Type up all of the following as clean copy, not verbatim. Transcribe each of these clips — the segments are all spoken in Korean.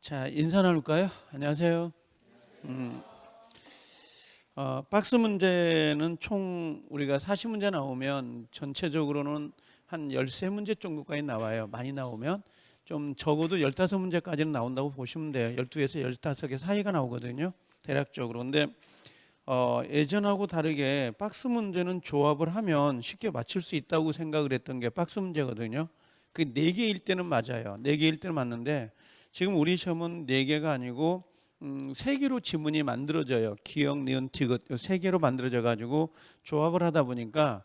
자, 인사 나눌까요? 안녕하세요. 박스 문제는 총 우리가 40문제 나오면 전체적으로는 한 13문제 정도까지 나와요. 많이 나오면 좀 적어도 15문제까지는 나온다고 보시면 돼요. 12에서 15개 사이가 나오거든요. 대략적으로. 근데 예전하고 다르게 박스 문제는 조합을 하면 쉽게 맞출 수 있다고 생각을 했던 게 박스 문제거든요. 그 4개일 때는 맞아요. 4개일 때는 맞는데 지금 우리 시험은 4개가 아니고 3개로 지문이 만들어져요. 기역, 니은, 디귿 3개로 만들어져 가지고 조합을 하다 보니까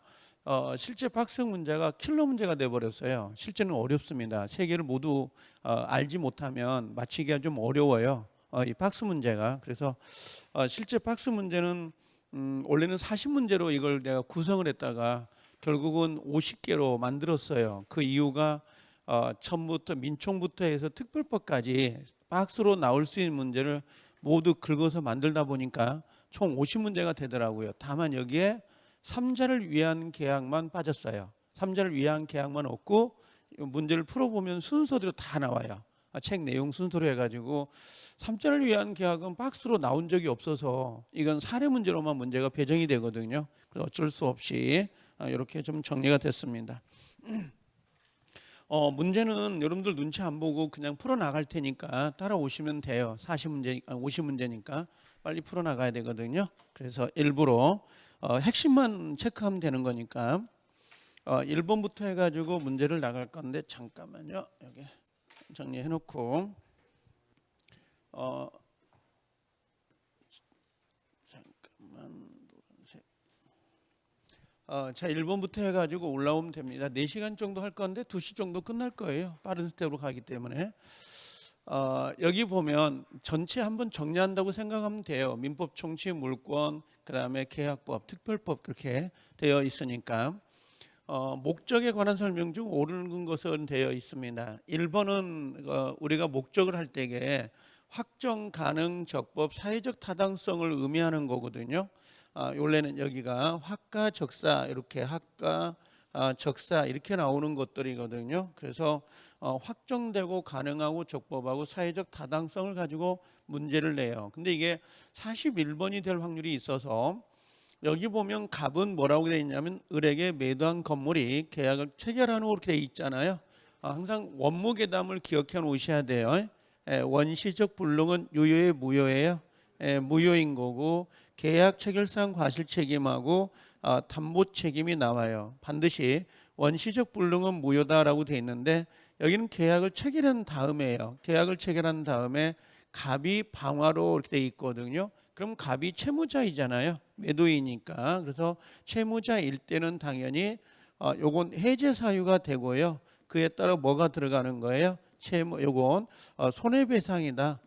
실제 박스 문제가 킬러 문제가 돼 버렸어요. 실제는 어렵습니다. 3개를 모두 알지 못하면 맞히기가 좀 어려워요. 이 박스 문제가. 그래서 실제 박스 문제는 원래는 40문제로 이걸 내가 구성을 했다가 결국은 50개로 만들었어요. 그 이유가 처음부터 민총부터 해서 특별법까지 박스로 나올 수 있는 문제를 모두 긁어서 만들다 보니까 총 50문제가 되더라고요. 다만 여기에 3자를 위한 계약만 빠졌어요. 3자를 위한 계약만 없고 문제를 풀어보면 순서대로 다 나와요. 책 내용 순서로 해가지고 3자를 위한 계약은 박스로 나온 적이 없어서 이건 사례 문제로만 문제가 배정이 되거든요. 그래서 어쩔 수 없이 이렇게 좀 정리가 됐습니다. 문제는 여러분들 눈치 안 보고 그냥 풀어 나갈 테니까 따라오시면 돼요. 50문제니까 빨리 풀어 나가야 되거든요. 그래서 일부러 핵심만 체크하면 되는 거니까 1번부터 해가지고 문제를 나갈 건데 잠깐만요. 여기 정리해 놓고 잠깐만 노란색. 자 1번부터 해가지고 올라오면 됩니다. 4시간 정도 할 건데 2시 정도 끝날 거예요. 빠른 스텝으로 가기 때문에 여기 보면 전체 한번 정리한다고 생각하면 돼요. 민법, 총칙, 물권, 그 다음에 계약법, 특별법 그렇게 되어 있으니까 목적에 관한 설명 중 옳은 것은 되어 있습니다. 1번은 우리가 목적을 할 때에 확정 가능 적법 사회적 타당성을 의미하는 거거든요. 원래는 여기가 확가 적사 이렇게 확가 적사 이렇게 나오는 것들이거든요. 그래서 확정되고 가능하고 적법하고 사회적 타당성을 가지고 문제를 내요. 근데 이게 41번이 될 확률이 있어서 여기 보면 갑은 뭐라고 되어 있냐면 을에게 매도한 건물이 계약을 체결한 후 이렇게 되어 있잖아요. 항상 원무계담을 기억해 놓으셔야 돼요. 원시적 불능은 유효의 무효예요. 무효인 거고 계약 체결상 과실 책임하고 담보 책임이 나와요. 반드시 원시적 불능은 무효다라고 되어 있는데 여기는 계약을 체결한 다음에요. 계약을 체결한 다음에 갑이 방화로 이렇게 되어 있거든요. 그럼 갑이 채무자이잖아요. 매도이니까. 그래서 채무자일 때는 당연히 요건 해제 사유가 되고요. 그에 따라 뭐가 들어가는 거예요? 요건 손해배상이다.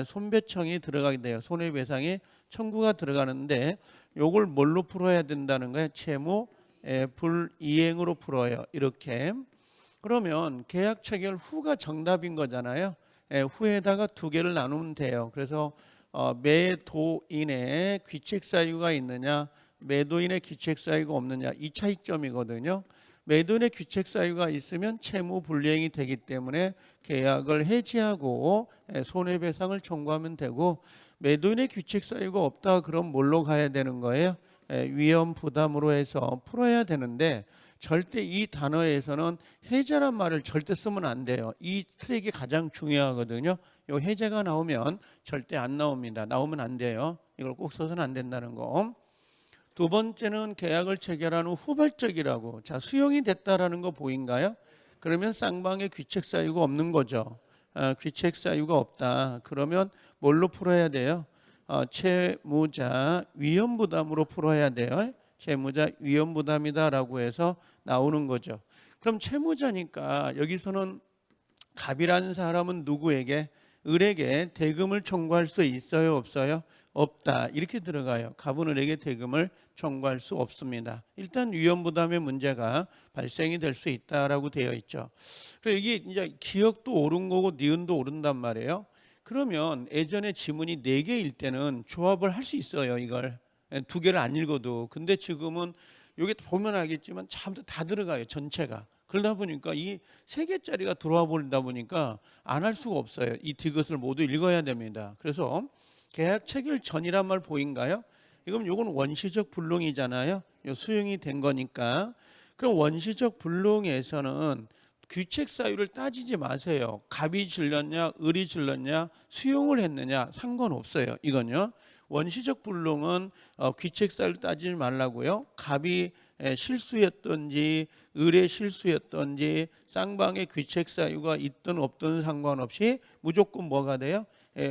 손배청이 들어가게 돼요. 손해배상이 청구가 들어가는데 요걸 뭘로 풀어야 된다는 거예요? 채무 불이행으로 풀어요. 이렇게. 그러면 계약 체결 후가 정답인 거잖아요. 후에다가 2개를 나누면 돼요. 그래서 매도인의 귀책 사유가 있느냐, 매도인의 귀책 사유가 없느냐 이 차이점이거든요. 매도인의 귀책 사유가 있으면 채무 불이행이 되기 때문에 계약을 해지하고 손해배상을 청구하면 되고 매도인의 귀책 사유가 없다 그럼 뭘로 가야 되는 거예요? 위험 부담으로 해서 풀어야 되는데 절대 이 단어에서는 해제란 말을 절대 쓰면 안 돼요. 이 트랙이 가장 중요하거든요. 이 해제가 나오면 절대 안 나옵니다. 나오면 안 돼요. 이걸 꼭 써서는 안 된다는 거. 두 번째는 계약을 체결한 후 후발적이라고. 자, 수용이 됐다라는 거 보인가요? 그러면 쌍방에 귀책 사유가 없는 거죠. 귀책 사유가 없다. 그러면 뭘로 풀어야 돼요? 채무자 위험 부담으로 풀어야 돼요. 채무자 위험 부담이다라고 해서 나오는 거죠. 그럼 채무자니까 여기서는 갑이라는 사람은 누구에게? 을에게 대금을 청구할 수 있어요, 없어요? 없다. 이렇게 들어가요. 갑은 을에게 대금을 청구할 수 없습니다. 일단 위험 부담의 문제가 발생이 될 수 있다라고 되어 있죠. 그리고 이게 이제 기역도 옳은 거고 니은도 옳은단 말이에요. 그러면 예전에 지문이 4개일 때는 조합을 할 수 있어요, 이걸. 2개를 안 읽어도. 근데 지금은 여기 보면 알겠지만 참 다 들어가요, 전체가. 그러다 보니까 이 3개짜리가 들어와 버리다 보니까 안 할 수가 없어요. 이 디귿을 모두 읽어야 됩니다. 그래서 계약 체결 전이란 말 보인가요? 이건 요건 원시적 불능이잖아요. 요 수용이 된 거니까. 그럼 원시적 불능에서는 귀책 사유를 따지지 마세요. 갑이 질렀냐, 을이 질렀냐, 수용을 했느냐 상관없어요. 이건요. 원시적 불능은 귀책 사유를 따지지 말라고요. 갑이 실수였던지 을의 실수였던지 쌍방의 귀책 사유가 있든 없든 상관없이 무조건 뭐가 돼요?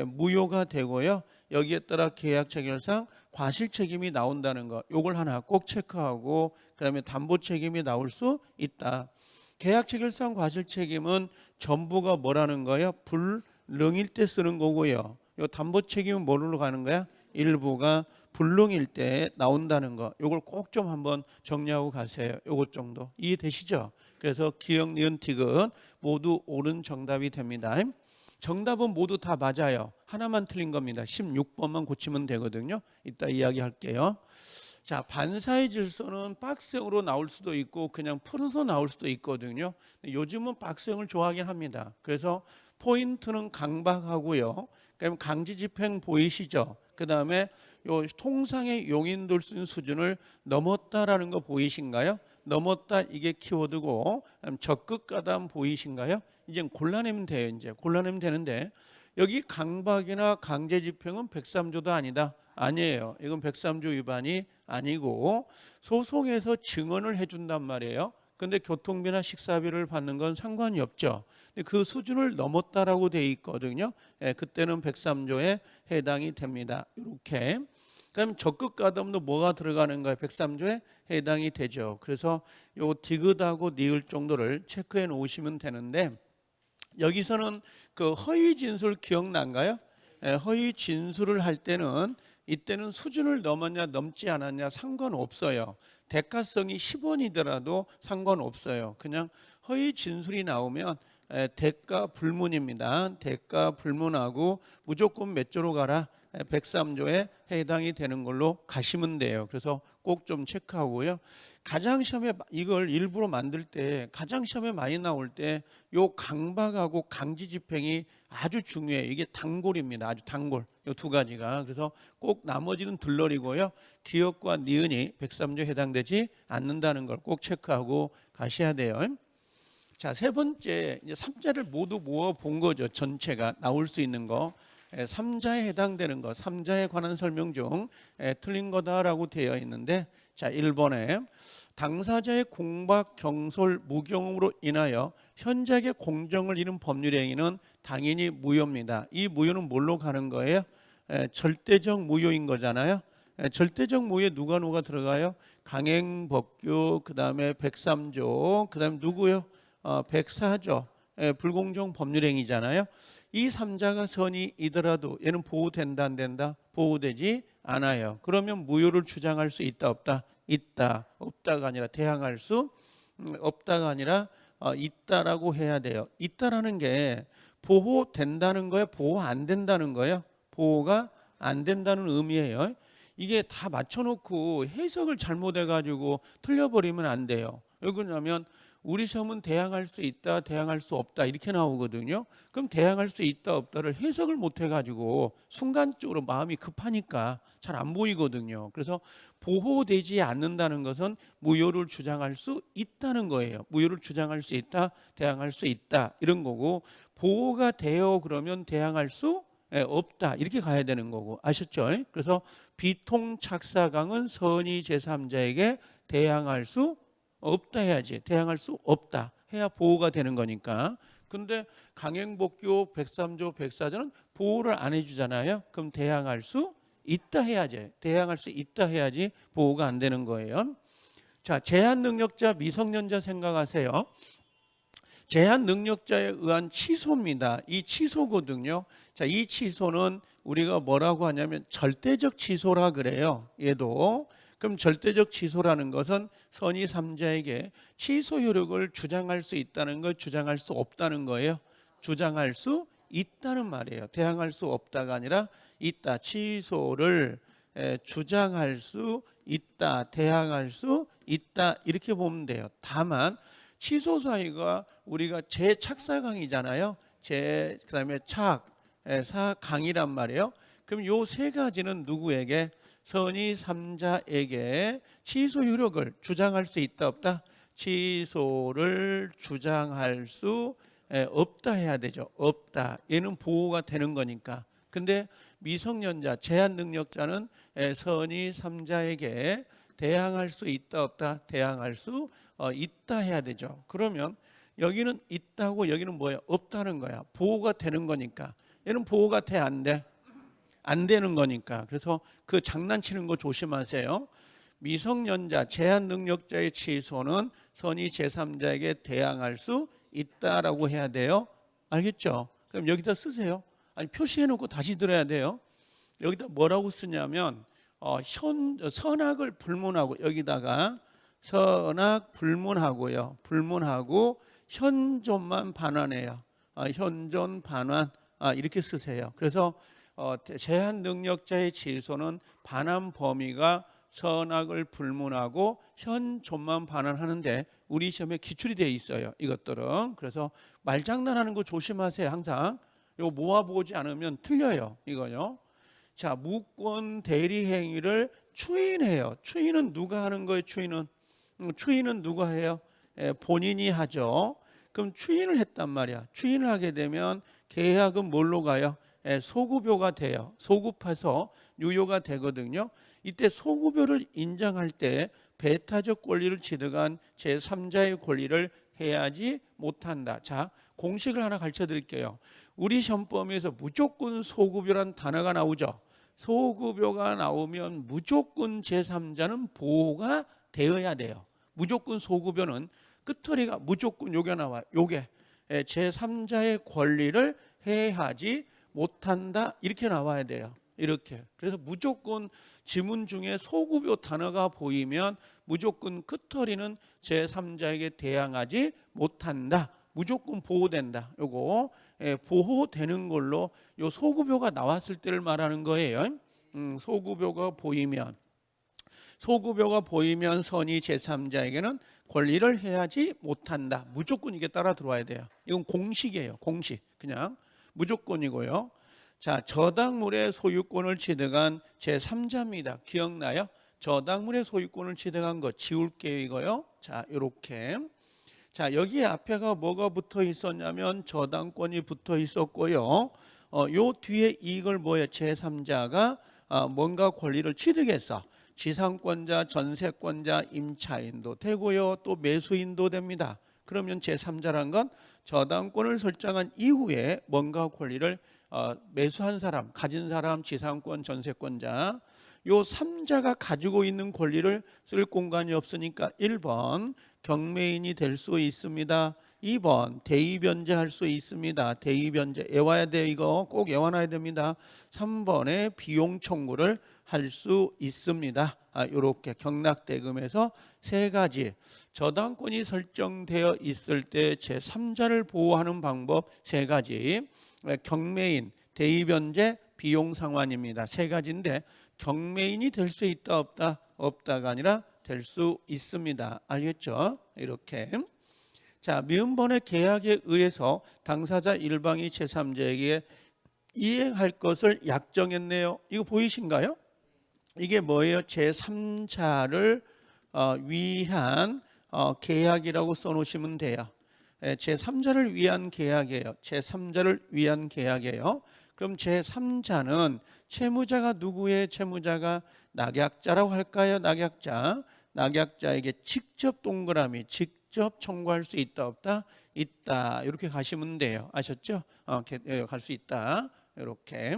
무효가 되고요. 여기에 따라 계약 체결상 과실 책임이 나온다는 거. 요걸 하나 꼭 체크하고 그다음에 담보 책임이 나올 수 있다. 계약 체결상 과실 책임은 전부가 뭐라는 거예요? 불능일 때 쓰는 거고요. 요 담보 책임은 뭐로 가는 거야? 일부가 불능일 때 나온다는 거. 요걸 꼭 좀 한번 정리하고 가세요. 요것 정도 이해되시죠? 그래서 기억, 니은, 디귿 모두 옳은 정답이 됩니다. 정답은 모두 다 맞아요. 하나만 틀린 겁니다. 16번만 고치면 되거든요. 이따 이야기할게요. 자, 반사의 질서는 박스형으로 나올 수도 있고 그냥 풀어서 나올 수도 있거든요. 요즘은 박스형을 좋아하긴 합니다. 그래서 포인트는 강박하고요. 그다음에 강제집행 보이시죠? 그다음에 요 통상의 용인될 수 있는 수준을 넘었다라는 거 보이신가요? 넘었다 이게 키워드고 적극 가담 보이신가요? 이제 골라내면 돼요. 이제 골라내면 되는데 여기 강박이나 강제집행은 103조도 아니다. 아니에요. 이건 103조 위반이 아니고 소송에서 증언을 해준단 말이에요. 근데 교통비나 식사비를 받는 건 상관이 없죠. 근데 그 수준을 넘었다라고 돼 있거든요. 그때는 103조에 해당이 됩니다. 이렇게. 그럼 적극 가담도 뭐가 들어가는가요? 103조에 해당이 되죠. 그래서 요 디귿하고 니을 정도를 체크해 놓으시면 되는데 여기서는 그 허위 진술 기억난가요? 허위 진술을 할 때는 이때는 수준을 넘었냐 넘지 않았냐 상관없어요. 대가성이 10원이더라도 상관없어요. 그냥 허위 진술이 나오면 대가 불문입니다. 대가 불문하고 무조건 몇 조로 가라? 103조에 해당이 되는 걸로 가시면 돼요. 그래서 꼭 좀 체크하고요. 가장 시험에 이걸 일부러 만들 때 가장 시험에 많이 나올 때 요 강박하고 강제집행이 아주 중요해요. 이게 단골입니다. 아주 단골. 요 두 가지가. 그래서 꼭 나머지는 들러리고요. 기억과 니은이 103조에 해당되지 않는다는 걸 꼭 체크하고 가셔야 돼요. 자, 세 번째 이제 3자를 모두 모아 본 거죠. 전체가 나올 수 있는 거. 3자에 해당되는 것, 3자에 관한 설명 중 틀린 거다라고 되어 있는데, 자, 1번에 당사자의 공박, 경솔, 무경험으로 인하여 현장의 공정을 잃은 법률 행위는 당연히 무효입니다. 이 무효는 뭘로 가는 거예요? 절대적 무효인 거잖아요. 절대적 무효에 누가 들어가요? 강행법규, 그 다음에 103조, 그 다음에 누구요? 104조. 불공정 법률행위잖아요. 이 3자가 선이이더라도 얘는 보호된다 안 된다? 보호되지 않아요. 그러면 무효를 주장할 수 있다 없다? 있다. 없다가 아니라 대항할 수 없다가 아니라 있다라고 해야 돼요. 있다라는 게 보호된다는 거예요? 보호 안 된다는 거예요? 보호가 안 된다는 의미예요. 이게 다 맞춰놓고 해석을 잘못해가지고 틀려버리면 안 돼요. 왜 그러냐면 우리 시험은 대항할 수 있다, 대항할 수 없다 이렇게 나오거든요. 그럼 대항할 수 있다, 없다를 해석을 못해가지고 순간적으로 마음이 급하니까 잘 안 보이거든요. 그래서 보호되지 않는다는 것은 무효를 주장할 수 있다는 거예요. 무효를 주장할 수 있다, 대항할 수 있다 이런 거고 보호가 돼요 그러면 대항할 수 없다 이렇게 가야 되는 거고 아셨죠? 그래서 비통착사강은 선의 제3자에게 대항할 수 없다 해야지. 대항할 수 없다 해야 보호가 되는 거니까. 근데 강행법규 103조 104조는 보호를 안 해주잖아요. 그럼 대항할 수 있다 해야지. 대항할 수 있다 해야지 보호가 안 되는 거예요. 자, 제한 능력자 미성년자 생각하세요. 제한 능력자에 의한 취소입니다. 이 취소거든요. 자, 이 취소는 우리가 뭐라고 하냐면 절대적 취소라 그래요. 얘도. 그럼 절대적 취소라는 것은 선의 3자에게 취소 효력을 주장할 수 있다는 걸 주장할 수 없다는 거예요. 주장할 수 있다는 말이에요. 대항할 수 없다가 아니라 있다. 취소를 주장할 수 있다. 대항할 수 있다. 이렇게 보면 돼요. 다만 취소 사유가 우리가 제착사강이잖아요. 그다음에 사강이란 말이에요. 그럼 요 세 가지는 누구에게? 선의 3자에게 취소 효력을 주장할 수 있다 없다? 취소를 주장할 수 없다 해야 되죠. 없다. 얘는 보호가 되는 거니까. 근데 미성년자, 제한 능력자는 선의 3자에게 대항할 수 있다 없다? 대항할 수 있다 해야 되죠. 그러면 여기는 있다고 여기는 뭐예요? 없다는 거야. 보호가 되는 거니까. 얘는 보호가 돼 안 돼? 안 되는 거니까. 그래서 그 장난치는 거 조심하세요. 미성년자, 제한 능력자의 취소는 선의 제3자에게 대항할 수 있다라고 해야 돼요. 알겠죠? 그럼 여기다 쓰세요. 아니 표시해 놓고 다시 들어야 돼요. 여기다 뭐라고 쓰냐면 선악을 불문하고, 여기다가 선악 불문하고요. 불문하고 현존만 반환해요. 현존 반환 이렇게 쓰세요. 그래서 제한 능력자의 취소는 반환 범위가 선악을 불문하고 현존만 반환하는데 우리 시험에 기출이 되어 있어요. 이것들은. 그래서 말장난하는 거 조심하세요. 항상 이거 모아보지 않으면 틀려요. 이거요. 자, 무권 대리 행위를 추인해요. 추인은 누가 하는 거예요? 추인은 누가 해요? 본인이 하죠. 그럼 추인을 했단 말이야. 추인을 하게 되면 계약은 뭘로 가요? 소급요가 돼요. 소급해서 유효가 되거든요. 이때 소급요를 인정할 때 배타적 권리를 취득한 제3자의 권리를 해야지 못한다. 자, 공식을 하나 가르쳐 드릴게요. 우리 시험범위에서 무조건 소급요란 단어가 나오죠. 소급요가 나오면 무조건 제3자는 보호가 되어야 돼요. 무조건 소급요는 끝허리가 무조건 요게 나와요. 요게 제3자의 권리를 해하지 못한다 이렇게 나와야 돼요. 이렇게. 그래서 무조건 지문 중에 소급요 단어가 보이면 무조건 끝허리는 제3자에게 대항하지 못한다. 무조건 보호된다. 요거 보호되는 걸로 요 소급요가 나왔을 때를 말하는 거예요. 소급요가 보이면 선의 제3자에게는 권리를 해야지 못한다. 무조건 이게 따라 들어와야 돼요. 이건 공식이에요. 공식. 그냥 무조건이고요. 자, 저당물의 소유권을 취득한 제3자입니다. 기억나요? 저당물의 소유권을 취득한 거 지울게요. 이거요. 자, 이렇게. 자, 여기 앞에가 뭐가 붙어 있었냐면 저당권이 붙어 있었고요. 요 뒤에 이걸 뭐예요? 제3자가 뭔가 권리를 취득했어. 지상권자, 전세권자, 임차인도 되고요. 또 매수인도 됩니다. 그러면 제3자란 건 저당권을 설정한 이후에 뭔가 권리를 매수한 사람, 가진 사람, 지상권, 전세권자, 요 3자가 가지고 있는 권리를 쓸 공간이 없으니까 1번 경매인이 될 수 있습니다. 2번 대의변제할 수 있습니다. 대의변제 외워야 돼. 이거 꼭 외워놔야 됩니다. 3번에 비용 청구를 할 수 있습니다. 이렇게 경락대금에서 세 가지 저당권이 설정되어 있을 때 제3자를 보호하는 방법 세 가지, 경매인, 대의변제, 비용 상환입니다. 세 가지인데 경매인이 될 수 있다 없다? 없다가 아니라 될 수 있습니다. 알겠죠? 이렇게. 자, 미음번의 계약에 의해서 당사자 일방이 제3자에게 이행할 것을 약정했네요. 이거 보이신가요? 이게 뭐예요? 제3자를 위한 계약이라고 써놓으시면 돼요. 제3자를 위한 계약이에요. 제3자를 위한 계약이에요. 그럼 제3자는 채무자가 누구의 채무자가 낙약자라고 할까요? 낙약자에게 직접 동그라미 직접 청구할 수 있다 없다? 있다. 이렇게 가시면 돼요. 아셨죠? 갈 수 있다. 이렇게.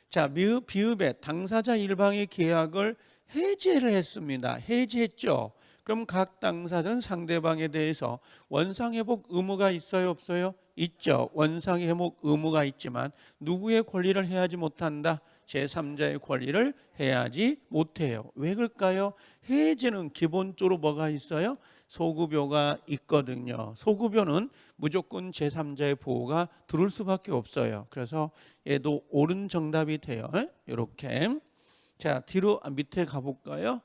자, 비읍에 당사자 일방의 계약을 해제를 했습니다. 해제했죠. 그럼 각 당사자는 상대방에 대해서 원상회복 의무가 있어요, 없어요? 있죠. 원상회복 의무가 있지만 누구의 권리를 해야지 못한다? 제3자의 권리를 해야지 못해요. 왜 그럴까요? 해제는 기본적으로 뭐가 있어요? 소급요가 있거든요. 소급요는 무조건 제3자의 보호가 들을 수밖에 없어요. 그래서 얘도 옳은 정답이 돼요. 이렇게. 자, 뒤로 밑에 가볼까요?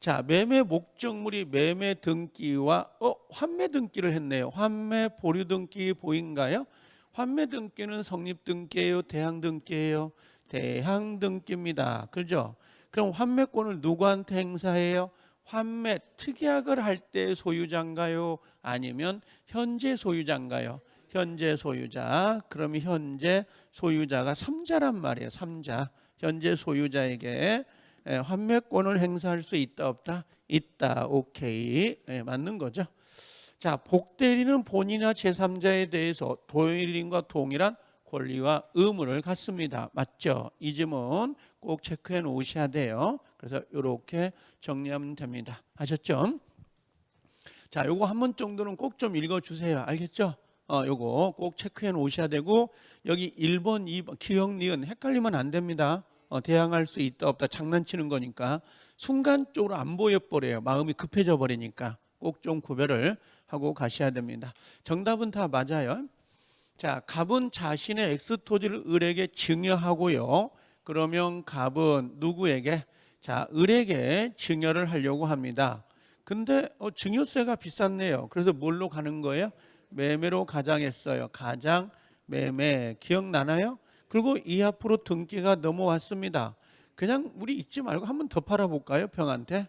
자, 매매 목적물이 매매 등기와 환매 등기를 했네요. 환매 보류 등기 보인가요? 환매 등기는 성립 등기예요, 대항 등기예요? 대항 등기입니다. 그죠? 그럼 환매권을 누구한테 행사해요? 환매 특약을 할 때 소유자인가요? 아니면 현재 소유자인가요? 현재 소유자. 그러면 현재 소유자가 3자란 말이에요. 3자. 현재 소유자에게 환매권을 행사할 수 있다 없다? 있다. 오케이. 맞는 거죠. 자, 복대리는 본인이나 제3자에 대해서 도일인과 동일한 권리와 의무를 갖습니다. 맞죠? 이 지문 꼭 체크해 놓으셔야 돼요. 그래서 이렇게 정리하면 됩니다. 아셨죠? 자, 요거 한 번 정도는 꼭 좀 읽어 주세요. 알겠죠? 요거 꼭 체크해 놓으셔야 되고, 여기 1번, 2번 기억, 니은 헷갈리면 안 됩니다. 대항할 수 있다 없다 장난치는 거니까 순간적으로 안 보여버려요. 마음이 급해져 버리니까 꼭 좀 구별을 하고 가셔야 됩니다. 정답은 다 맞아요. 자, 갑은 자신의 X토지를 을에게 증여하고요. 그러면 갑은 누구에게? 자, 을에게 증여를 하려고 합니다. 근데 증여세가 비쌌네요. 그래서 뭘로 가는 거예요? 매매로 가장했어요. 가장, 매매. 기억나나요? 그리고 이 앞으로 등기가 넘어왔습니다. 그냥 우리 잊지 말고 한 번 더 팔아볼까요? 병한테.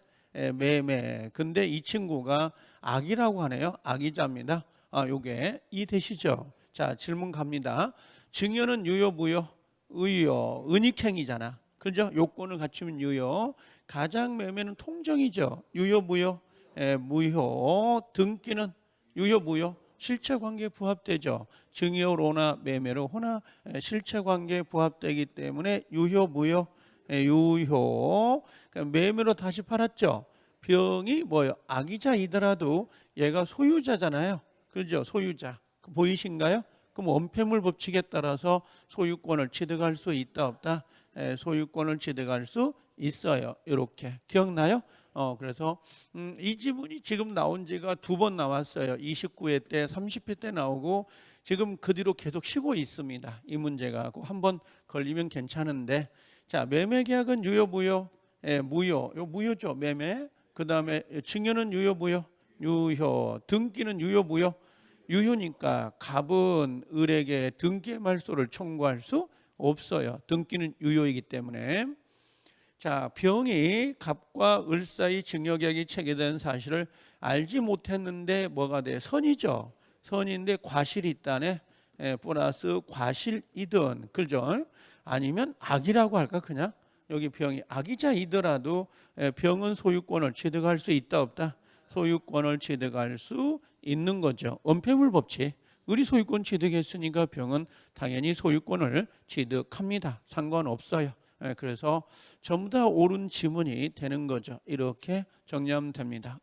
매매. 근데 이 친구가 악이라고 하네요. 악이자입니다. 요게 이해되시죠? 자, 질문 갑니다. 증여는 유효, 무효? 의효. 은닉행위잖아. 그죠? 요건을 갖추면 유효. 가장 매매는 통정이죠. 유효, 무효? 무효. 등기는 유효, 무효? 실체관계에 부합되죠. 증여로나 매매로나 실체관계에 부합되기 때문에 유효, 무효? 유효. 매매로 다시 팔았죠. 병이 뭐예요? 악이자이더라도 얘가 소유자잖아요. 그죠? 소유자. 보이신가요? 그럼 원폐물 법칙에 따라서 소유권을 취득할 수 있다 없다? 소유권을 취득할 수 있어요. 이렇게 기억나요? 그래서 이 지문이 지금 나온 지가 2번 나왔어요. 29회 때, 30회 때 나오고 지금 그 뒤로 계속 쉬고 있습니다. 이 문제가 한번 걸리면 괜찮은데, 자, 매매 계약은 유효, 무효? 무효. 요 무효죠. 매매. 그 다음에 증여는 유효, 무효? 유효. 등기는 유효, 무효? 유효니까 갑은 을에게 등기의 말소를 청구할 수 없어요. 등기는 유효이기 때문에. 자, 병이 갑과 을 사이 증여계약이 체결된 사실을 알지 못했는데 뭐가 돼? 선이죠. 선인데 과실이 있다네. 플러스 과실이든, 그죠? 아니면 악이라고 할까? 그냥 여기 병이 악이자이더라도 병은 소유권을 취득할 수 있다 없다? 소유권을 취득할 수 있는 거죠. 원폐물 법칙. 을이 소유권 취득했으니까 병은 당연히 소유권을 취득합니다. 상관없어요. 그래서 전부 다 옳은 지문이 되는 거죠. 이렇게 정리하면 됩니다.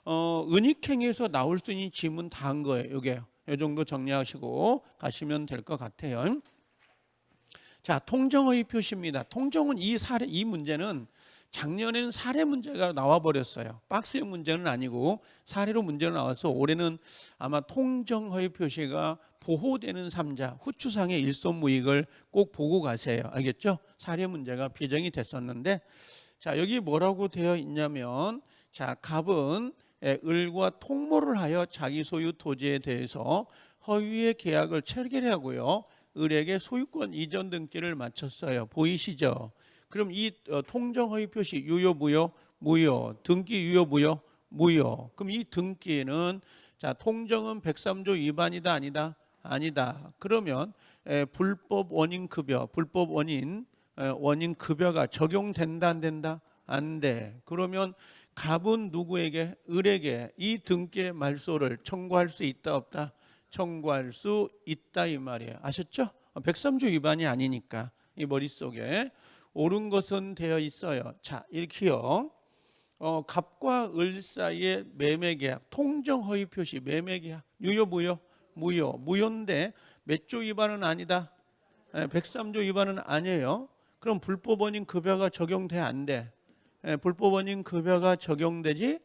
은닉행위에서 나올 수 있는 지문 다 한 거예요. 이게 이 정도 정리하시고 가시면 될 것 같아요. 자, 통정의 표시입니다. 통정은 이 문제는 작년에는 사례 문제가 나와 버렸어요. 박스의 문제는 아니고 사례로 문제가 나와서 올해는 아마 통정의 표시가 보호되는 3자, 후추상의 일손무익을 꼭 보고 가세요. 알겠죠? 사례 문제가 비정이 됐었는데, 자, 여기 뭐라고 되어 있냐면, 자, 갑은 을과 통모를 하여 자기 소유 토지에 대해서 허위의 계약을 체결하고요, 을에게 소유권 이전 등기를 마쳤어요. 보이시죠? 그럼 이 통정허위 표시 유효, 무효? 무효. 등기 유효, 무효? 무효. 그럼 이 등기는, 자, 통정은 103조 위반이다 아니다? 아니다. 그러면 불법 원인 급여, 불법 원인 급여가 적용된다 안 된다? 안 돼. 그러면 갑은 누구에게? 을에게 이 등기의 말소를 청구할 수 있다 없다? 청구할 수 있다 이 말이에요. 아셨죠? 103조 위반이 아니니까. 이 머릿속에 옳은 것은 되어 있어요. 자, 이렇게요. 갑과 을 사이의 매매계약, 통정허위 표시, 매매계약 유효, 무효? 무효. 무효인데 몇 조 위반은 아니다? 103조 위반은 아니에요. 그럼 불법원인 급여가 적용돼 안 돼? 불법원인 급여가 적용되지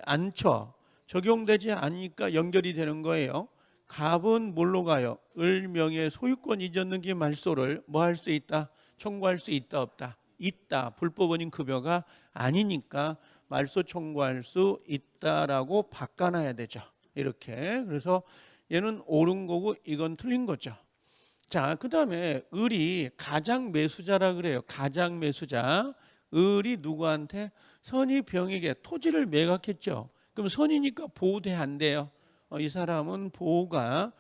않죠. 적용되지 않으니까 연결이 되는 거예요. 갑은 뭘로 가요? 을 명의 소유권 이전 등기 말소를 뭐 할 수 있다? 청구할 수 있다 없다? 있다. 불법원인 급여가 아니니까 말소 청구할 수 있다라고 바꿔놔야 되죠. 이렇게. 그래서 얘는 옳은 거고 이건 틀린 거죠. 자, 그 다음에 을이 가장 매수자라 그래요. 가장 매수자. 을이 누구한테? 선이 병에게 토지를 매각했죠. 그럼 선이니까 보호돼 안 돼요. 이 사람은 보호가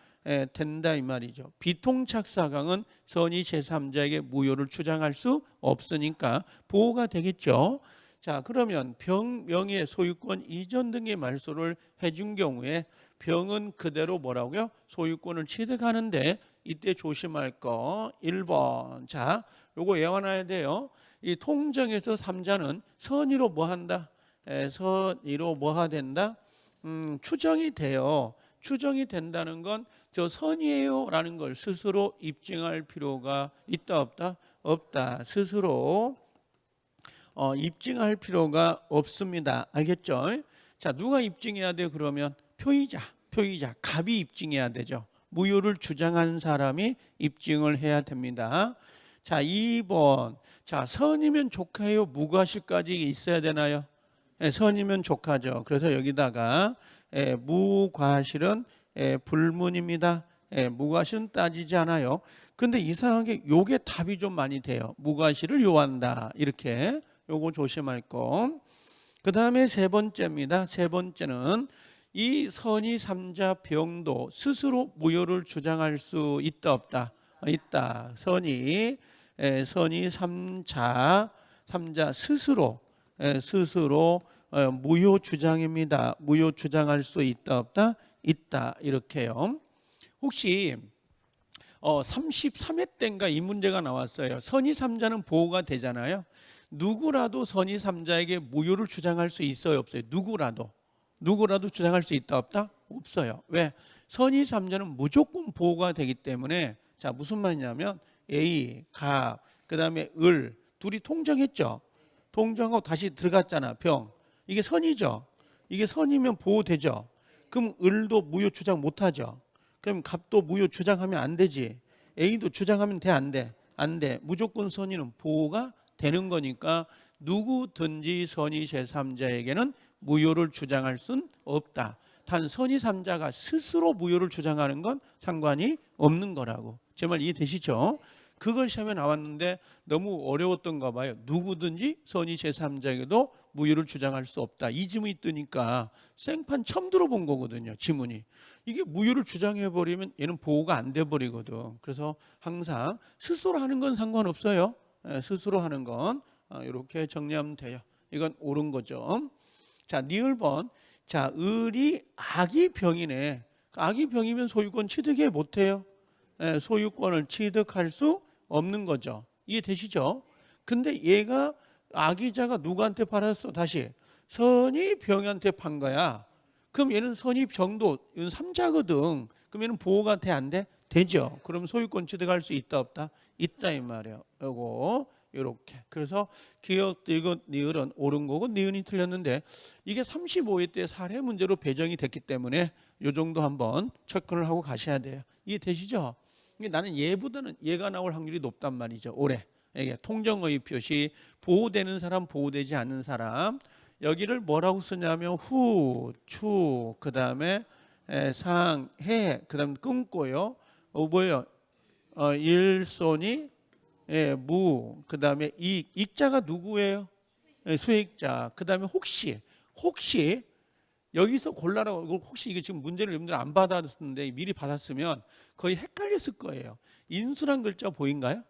된다 이 말이죠. 비통착사강은 선이 제3자에게 무효를 주장할 수 없으니까 보호가 되겠죠. 자, 그러면 병, 명의 소유권 이전 등의 말소를 해준 경우에 병은 그대로 뭐라고요? 소유권을 취득하는데 이때 조심할 거 1번. 자, 요거 외워놔야 돼요. 이 통정에서 3자는 선의로 뭐 한다? 선의로 뭐가 된다? 추정이 돼요. 추정이 된다는 건 저 선이에요 라는 걸 스스로 입증할 필요가 있다 없다? 없다. 스스로 입증할 필요가 없습니다. 알겠죠? 자, 누가 입증해야 돼요? 그러면 표의자, 갑이 입증해야 되죠. 무효를 주장하는 사람이 입증을 해야 됩니다. 자, 2번. 자, 선이면 조카예요? 무과실까지 있어야 되나요? 선이면 조카죠. 그래서 여기다가 무과실은 불문입니다. 무과실은 따지지 않아요. 근데 이상하게 요게 답이 좀 많이 돼요. 무과실을 요한다. 이렇게 요거 조심할 거. 그 다음에 세 번째입니다. 세 번째는 이 선의 3자 병도 스스로 무효를 주장할 수 있다 없다? 있다. 선의 3자 스스로 무효 주장입니다. 무효 주장할 수 있다 없다? 있다. 이렇게요. 혹시 33회 때인가 이 문제가 나왔어요. 선의 3자는 보호가 되잖아요. 누구라도 선의 3자에게 무효를 주장할 수 있어요 없어요? 누구라도 주장할 수 있다 없다? 없어요. 왜? 선의 3자는 무조건 보호가 되기 때문에. 자, 무슨 말이냐면 A, 갑, 그 다음에 을 둘이 통정했죠. 통정하고 다시 들어갔잖아. 병. 이게 선이죠. 이게 선이면 보호되죠. 그럼 을도 무효 주장 못하죠. 그럼 갑도 무효 주장하면 안 되지. A도 주장하면 돼 안 돼? 안 돼. 무조건 선의는 보호가 되는 거니까 누구든지 선의 제3자에게는 무효를 주장할 수는 없다. 단 선의 3자가 스스로 무효를 주장하는 건 상관이 없는 거라고. 제 말 이해되시죠? 그걸 시험에 나왔는데 너무 어려웠던가 봐요. 누구든지 선의 제3자에게도 무효를 주장할 수 없다. 이 지문이 뜨니까 생판 처음 들어본 거거든요. 지문이. 이게 무효를 주장해버리면 얘는 보호가 안 돼버리거든. 그래서 항상 스스로 하는 건 상관없어요. 스스로 하는 건 이렇게 정리하면 돼요. 이건 옳은 거죠. 자, 니을번. 자, 을이 악이 병이네. 악이 병이면 소유권 취득해 못해요. 소유권을 취득할 수 없는 거죠. 이해되시죠? 근데 얘가 악의자가 누구한테 팔았어? 다시 선의 병한테 판 거야. 그럼 얘는 선의 병도 이건 3자거든. 그럼 얘는 보호가 돼 안 돼? 되죠. 그럼 소유권 취득할 수 있다 없다? 있다 이 말이에요. 요거 이렇게. 그래서 기억도 이거 니을은 옳은 거고 니은이 틀렸는데 이게 35회 때 사례 문제로 배정이 됐기 때문에 요 정도 한번 체크를 하고 가셔야 돼요. 이해되시죠? 나는 얘보다는 얘가 나올 확률이 높단 말이죠. 올해. 이게 통정의 표시 보호되는 사람 보호되지 않는 사람. 여기를 뭐라고 쓰냐면 후, 추, 그 다음에 상, 해, 그 다음에 끊고요. 뭐예요? 일손이 무, 그 다음에 이익. 익자가 누구예요? 수익자. 그 다음에 혹시 여기서 골라라고. 혹시 이게 지금 문제를 여러분들 안 받았는데 미리 받았으면 거의 헷갈렸을 거예요. 인수란 글자 보인가요?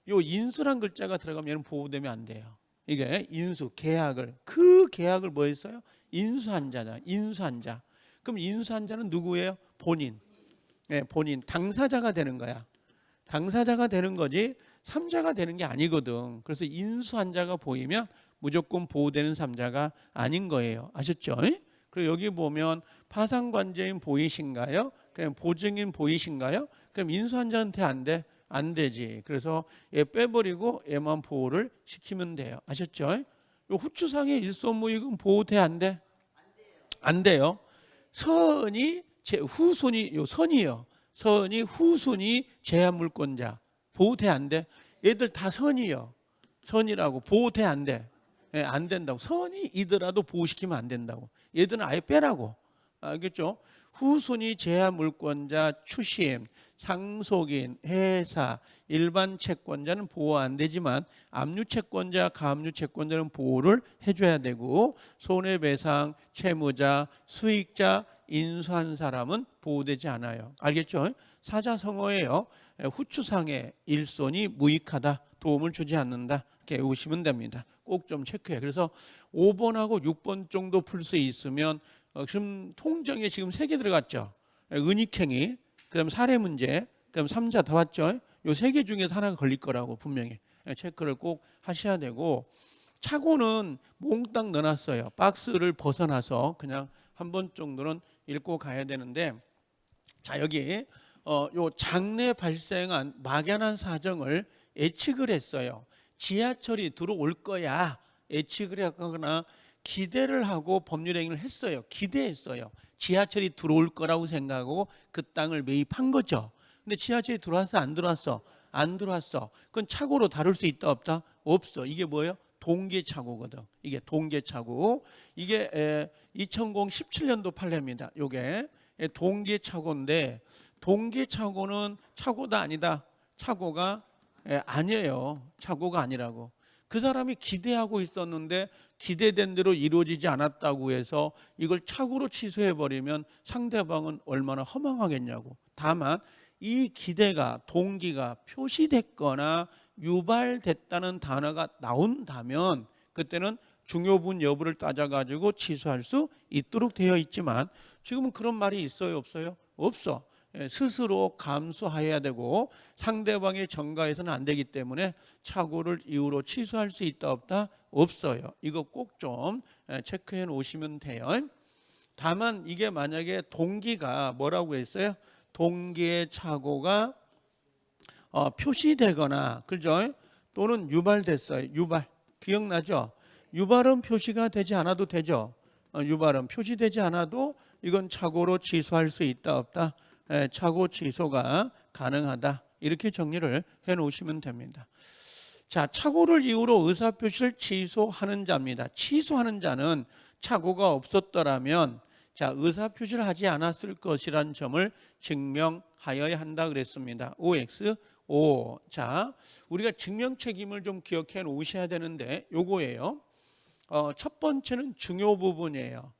요 인수란 글자가 들어가면 얘는 보호되면 안 돼요. 이게 인수, 계약을. 그 계약을 뭐 했어요? 인수한 자다. 인수한 자. 그럼 인수한 자는 누구예요? 본인. 본인. 당사자가 되는 거야. 당사자가 되는 거지 3자가 되는 게 아니거든. 그래서 인수한 자가 보이면 무조건 보호되는 3자가 아닌 거예요. 아셨죠? 그리고 여기 보면 파상관제인 보이신가요? 그냥 보증인 보이신가요? 그럼 인수한 자한테 안 돼? 안 되지. 그래서 얘 빼버리고 얘만 보호를 시키면 돼요. 아셨죠? 요 후추상의 일손무익은 보호돼 안 돼? 안 돼요. 선이 후순위 요 선이요. 선이 후순위 제한물권자 보호돼 안 돼? 얘들 다 선이요. 선이라고 보호돼 안 돼? 예, 안 된다고. 선이이더라도 보호시키면 안 된다고. 얘들은 아예 빼라고. 알겠죠? 후순위 제한 물권자, 추심, 상속인, 회사, 일반 채권자는 보호 안 되지만 압류 채권자, 가압류 채권자는 보호를 해줘야 되고, 손해배상, 채무자, 수익자, 인수한 사람은 보호되지 않아요. 알겠죠? 사자성어예요. 후추상의 일손이 무익하다, 도움을 주지 않는다, 이렇게 외우시면 됩니다. 꼭 좀 체크해. 그래서 5번하고 6번 정도 풀 수 있으면 지금 통정에 지금 3개 들어갔죠. 은닉행위, 그다음 사례 문제, 그다음 3자 다 왔죠. 요 3개 중에서 하나가 걸릴 거라고 분명히 체크를 꼭 하셔야 되고, 착오는 몽땅 넣어놨어요. 박스를 벗어나서 그냥 한 번 정도는 읽고 가야 되는데, 자 여기 요 장래 발생한 막연한 사정을 예측을 했어요. 지하철이 들어올 거야 예측을 하거나 기대를 하고 법률행위를 했어요. 기대했어요. 지하철이 들어올 거라고 생각하고 그 땅을 매입한 거죠. 근데 지하철이 들어왔어 안 들어왔어? 안 들어왔어. 그건 착오로 다룰 수 있다 없다? 없어. 이게 뭐예요? 동계착오거든. 이게 동계착오. 이게 2017년도 판례입니다. 요게 동계착오인데, 동계착오는 착오다 아니다? 착오가 아니에요. 착오가 아니라고. 그 사람이 기대하고 있었는데 기대된 대로 이루어지지 않았다고 해서 이걸 착오로 취소해버리면 상대방은 얼마나 허망하겠냐고. 다만 이 기대가, 동기가 표시됐거나 유발됐다는 단어가 나온다면 그때는 중요분 여부를 따져가지고 취소할 수 있도록 되어 있지만, 지금은 그런 말이 있어요 없어요? 없어. 스스로 감수해야 되고 상대방의 전가해서는 안 되기 때문에 착오를 이유로 취소할 수 있다 없다? 없어요. 이거 꼭 좀 체크해 놓으시면 돼요. 다만 이게 만약에 동기가 뭐라고 했어요? 동기의 착오가 표시되거나, 그죠? 또는 유발됐어요. 유발 기억나죠? 유발은 표시가 되지 않아도 되죠. 유발은 표시되지 않아도 이건 착오로 취소할 수 있다 없다? 착오 취소가 가능하다. 이렇게 정리를 해 놓으시면 됩니다. 자, 착오를 이유로 의사표시를 취소하는 자입니다. 취소하는 자는 착오가 없었더라면 자, 의사표시를 하지 않았을 것이라는 점을 증명하여야 한다 그랬습니다. OX, O. 자, 우리가 증명 책임을 좀 기억해 놓으셔야 되는데 요거예요. 첫 번째는 중요 부분이에요.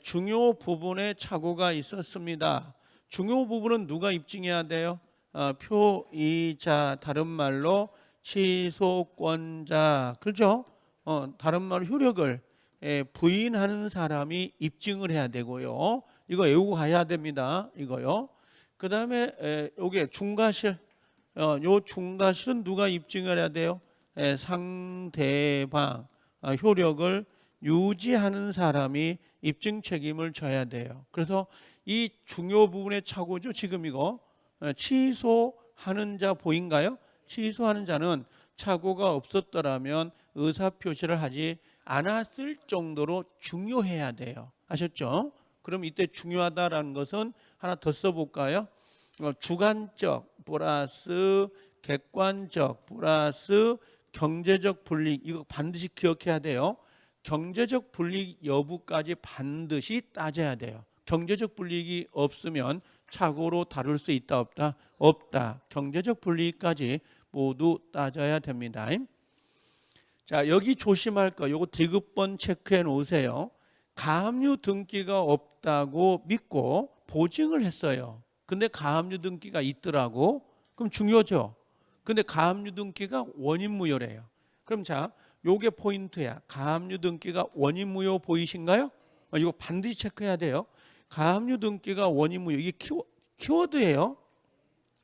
중요 부분에 착오가 있었습니다. 중요 부분은 누가 입증해야 돼요? 표의자, 다른 말로 취소권자, 그렇죠? 다른 말로 효력을 부인하는 사람이 입증을 해야 되고요. 이거 외우고 가야 됩니다. 이거요. 그 다음에 요게 중과실, 요 중과실은 누가 입증을 해야 돼요? 상대방, 효력을 유지하는 사람이 입증 책임을 져야 돼요. 그래서 이 중요 부분의 착오죠. 지금 이거 취소하는 자 보인가요? 취소하는 자는 착오가 없었더라면 의사표시를 하지 않았을 정도로 중요해야 돼요. 아셨죠? 그럼 이때 중요하다라는 것은 하나 더 써볼까요? 주관적 플러스 객관적 플러스 경제적 불이익, 이거 반드시 기억해야 돼요. 경제적 불이익 여부까지 반드시 따져야 돼요. 경제적 불이익이 없으면 착오로 다룰 수 있다 없다? 없다. 경제적 불이익까지 모두 따져야 됩니다. 자, 여기 조심할 거 요거 디귿번 체크해 놓으세요. 가압류 등기가 없다고 믿고 보증을 했어요. 근데 가압류 등기가 있더라고. 그럼 중요하죠. 근데 가압류 등기가 원인무효래요. 그럼 자, 요게 포인트야. 가압류 등기가 원인무효 보이신가요? 이거 반드시 체크해야 돼요. 가압류 등기가 원인무효, 이게 키워드예요.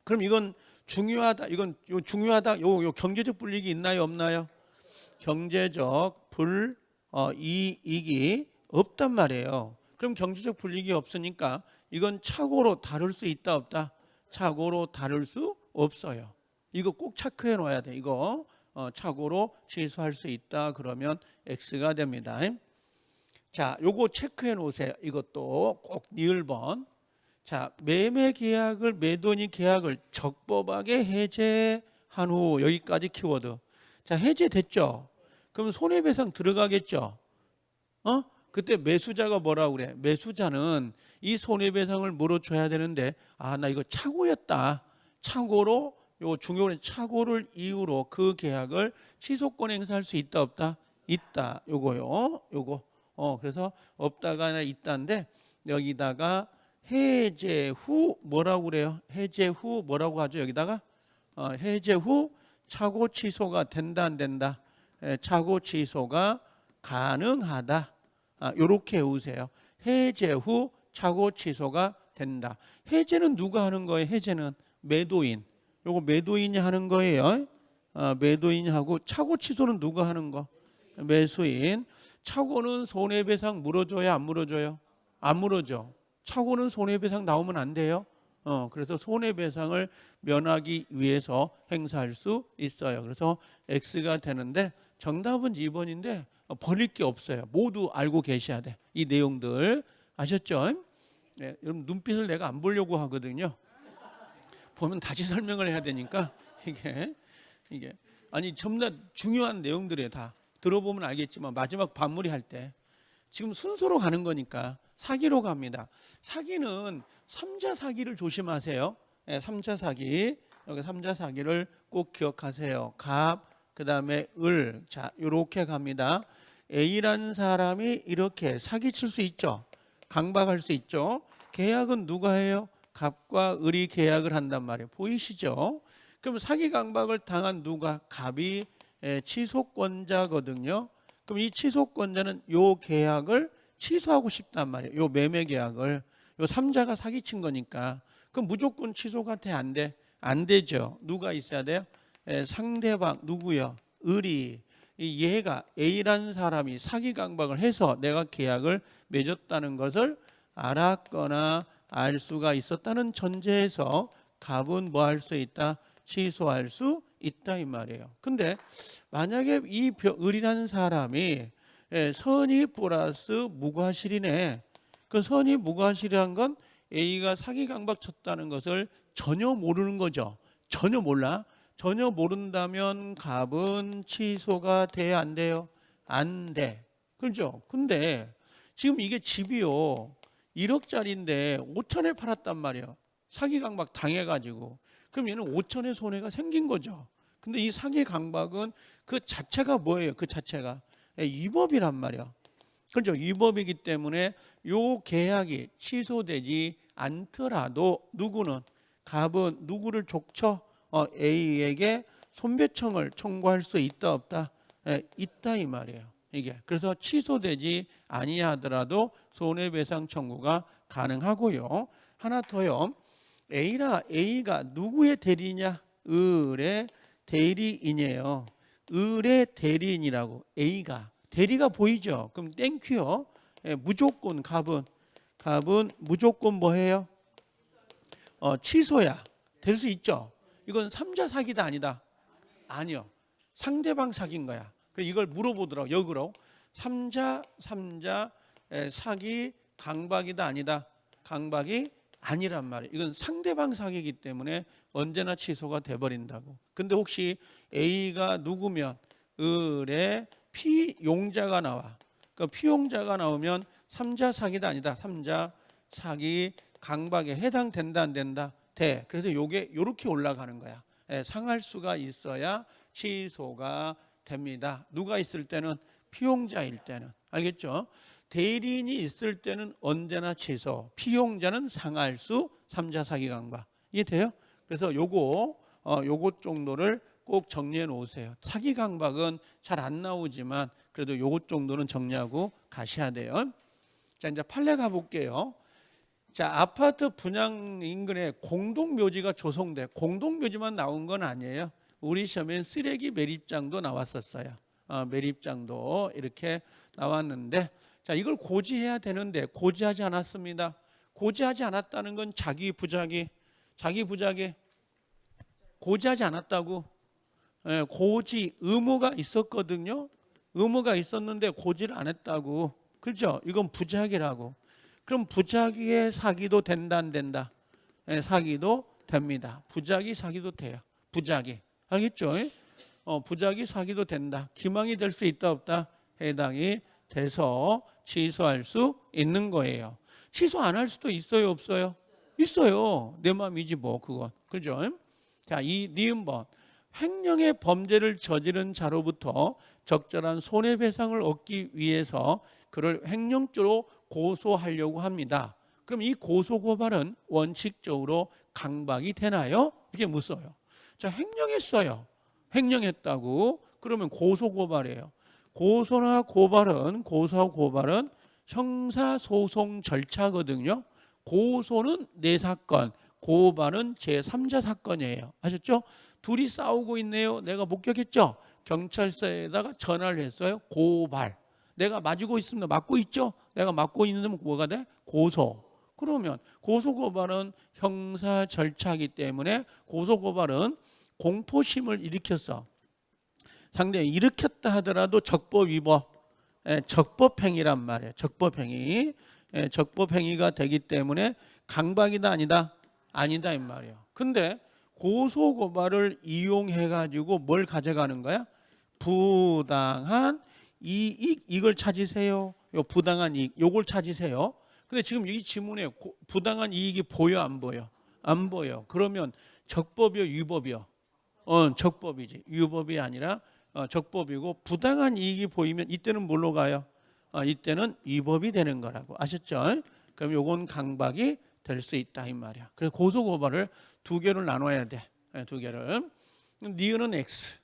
그럼 이건 중요하다. 이건 중요하다. 요 경제적 불이익이 있나요, 없나요? 경제적 불이익이 없단 말이에요. 그럼 경제적 불이익이 없으니까 이건 착오로 다룰 수 있다 없다? 착오로 다룰 수 없어요. 이거 꼭 체크해 놓아야 돼. 이거 착오로 취소할 수 있다 그러면 X가 됩니다. 자, 요거 체크해 놓으세요. 이것도 꼭 니을번. 자, 매매 계약을, 매도인이 계약을 적법하게 해제한 후, 여기까지 키워드. 자, 해제됐죠. 그럼 손해배상 들어가겠죠. 그때 매수자가 뭐라고 그래? 매수자는 이 손해배상을 물어줘야 되는데, 나 이거 착오였다. 착오로, 요 중요한 착오를 이유로 그 계약을 취소권 행사할 수 있다 없다? 있다. 요거요. 요거. 그래서 없다가 아니라 있다인데, 여기다가 해제 후 뭐라고 그래요? 해제 후 뭐라고 하죠? 여기다가 해제 후 착오 취소가 된다 안 된다? 착오 취소가 가능하다. 요렇게 외우세요. 해제 후 착오 취소가 된다. 해제는 누가 하는 거예요? 해제는 매도인. 요거 매도인이 하는 거예요. 매도인이 하고, 착오 취소는 누가 하는 거? 매수인. 착오는 손해배상 물어줘야 안 물어줘요? 안 물어줘. 착오는 손해배상 나오면 안 돼요. 그래서 손해배상을 면하기 위해서 행사할 수 있어요. 그래서 X가 되는데, 정답은 2번인데 버릴 게 없어요. 모두 알고 계셔야 돼. 이 내용들 아셨죠? 네, 여러분 눈빛을 내가 안 보려고 하거든요. 보면 다시 설명을 해야 되니까 이게 아니 전부 다 중요한 내용들이에요. 다 들어보면 알겠지만 마지막 반무리 할 때 지금 순서로 가는 거니까 사기로 갑니다. 사기는 3자 사기를 조심하세요. 네, 3자 사기. 여기 3자 사기를 꼭 기억하세요. 갑, 그 다음에 을. 자, 요렇게 갑니다. A라는 사람이 이렇게 사기칠 수 있죠. 강박할 수 있죠. 계약은 누가 해요? 갑과 을이 계약을 한단 말이에요. 보이시죠? 그럼 사기 강박을 당한 누가? 갑이 취소권자거든요. 그럼 이 취소권자는 요 계약을 취소하고 싶단 말이에요. 요 매매 계약을. 요 3자가 사기친 거니까. 그럼 무조건 취소가 돼? 안 돼? 안 되죠. 누가 있어야 돼요? 상대방 누구요? 을이. 얘가 A라는 사람이 사기 강박을 해서 내가 계약을 맺었다는 것을 알았거나 알 수가 있었다는 전제에서 갑은 뭐 할 수 있다? 취소할 수 있다 이 말이에요. 근데 만약에 이 을이라는 사람이 선의 플러스 무과실이네. 그 선의 무과실이란 건 A가 사기 강박 쳤다는 것을 전혀 모르는 거죠. 전혀 몰라. 전혀 모른다면 갑은 취소가 돼야 안 돼요? 안 돼. 그렇죠? 근데 지금 이게 집이요 1억짜리인데 5천에 팔았단 말이에요. 사기 강박 당해가지고. 그럼 얘는 5천의 손해가 생긴 거죠. 근데 이 사기 강박은 그 자체가 뭐예요? 그 자체가 위법이란 말이야. 그렇죠? 위법이기 때문에 요 계약이 취소되지 않더라도 누구는 갑은 누구를 족쳐? A에게 손배청을 청구할 수 있다 없다? 있다 이 말이에요. 이게 그래서 취소되지 아니하더라도 손해배상 청구가 가능하고요. 하나 더요. A가 누구의 대리냐? 을의 대리인이에요. 을의 대리인이라고. A가 대리가 보이죠? 그럼 땡큐요. 무조건 갑은 무조건 뭐해요? 취소야. 될 수 있죠. 이건 3자 사기다 아니다? 아니요. 상대방 사기인 거야. 그래서 이걸 물어보더라고. 역으로 3자 사기 강박이다 아니다? 강박이 아니란 말이에요. 이건 상대방 사기이기 때문에 언제나 취소가 돼버린다고. 근데 혹시 A가 누구면 을의 피용자가 나와. 그 피용자가 나오면 3자 사기다 아니다? 3자 사기 강박에 해당된다 안 된다? 돼. 그래서 요게 요렇게 올라가는 거야. 상할 수가 있어야 취소가 됩니다. 누가 있을 때는? 피용자일 때는. 알겠죠? 대리인이 있을 때는 언제나 취소. 피용자는 상할 수. 3자 사기 강박. 이해돼요? 그래서 요거 정도를 꼭 정리해 놓으세요. 사기 강박은 잘 안 나오지만 그래도 요것 정도는 정리하고 가셔야 돼요. 자, 이제 판례 가볼게요. 자, 아파트 분양 인근에 공동묘지가 조성돼. 공동묘지만 나온 건 아니에요. 우리 시험엔 쓰레기 매립장도 나왔었어요. 매립장도 이렇게 나왔는데, 자, 이걸 고지해야 되는데 고지하지 않았습니다. 고지하지 않았다는 건 자기 부작위 고지하지 않았다고. 고지 의무가 있었거든요. 의무가 있었는데 고지를 안 했다고. 그렇죠? 이건 부작위라고. 그럼 부작위의 사기도 된다 안 된다? 사기도 됩니다. 부작위 사기도 돼요. 부작위. 알겠죠? 부작위 사기도 된다. 기망이 될 수 있다 없다. 해당이 돼서 취소할 수 있는 거예요. 취소 안 할 수도 있어요 없어요? 있어요. 내 마음이지 뭐 그건. 그죠? 자, 이 니은번 횡령의 범죄를 저지른 자로부터 적절한 손해배상을 얻기 위해서 그를 횡령죄로 고소하려고 합니다. 그럼 이 고소고발은 원칙적으로 강박이 되나요? 이렇게 묻어요. 자, 횡령했어요. 횡령했다고 그러면 고소고발이에요. 고소와 고발은 형사소송 절차거든요. 고소는 내 사건, 고발은 제3자 사건이에요. 아셨죠? 둘이 싸우고 있네요. 내가 목격했죠? 경찰서에다가 전화를 했어요. 고발. 내가 맞고 있습니다. 맞고 있죠? 내가 맞고 있는데 뭐가 돼? 고소. 그러면 고소고발은 형사 절차이기 때문에 고소고발은 공포심을 일으켰어. 상대가 일으켰다 하더라도 적법 위법, 적법행위란 말이에요. 적법행위. 적법행위가 되기 때문에 강박이다 아니다? 아니다 이 말이에요. 근데 고소고발을 이용해 가지고 뭘 가져가는 거야? 부당한 이익, 이걸 찾으세요. 요 부당한 이익, 요걸 찾으세요. 근데 지금 이 지문에 부당한 이익이 보여 안 보여? 안 보여. 그러면 적법이요 위법이요? 적법이지. 위법이 아니라 적법이고 부당한 이익이 보이면 이때는 뭘로 가요? 이때는 위법이 되는 거라고. 아셨죠? 그럼 요건 강박이 될 수 있다 이 말이야. 그래서 고소고발을 두 개를 나눠야 돼. 두 개를. 니은은 X.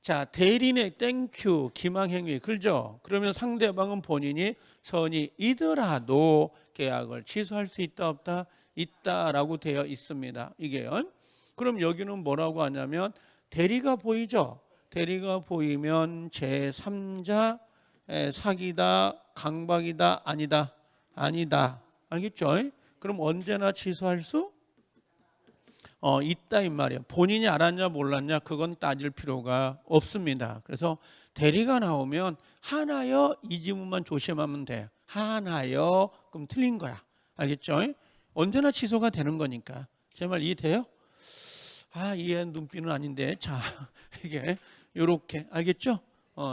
자, 대리인의 땡큐 기망행위 그죠? 그러면 상대방은 본인이 선의이더라도 계약을 취소할 수 있다 없다? 있다라고 되어 있습니다. 이게요. 그럼 여기는 뭐라고 하냐면 대리가 보이죠? 대리가 보이면 제3자 사기다, 강박이다, 아니다? 아니다. 알겠죠? 그럼 언제나 취소할 수 있다 이 말이에요. 본인이 알았냐 몰랐냐 그건 따질 필요가 없습니다. 그래서 대리가 나오면 하나여 이 지문만 조심하면 돼. 하나여 그럼 틀린 거야. 알겠죠? 언제나 취소가 되는 거니까. 제 말 이해돼요? 이해 눈빛은 아닌데. 자, 이게 요렇게 알겠죠?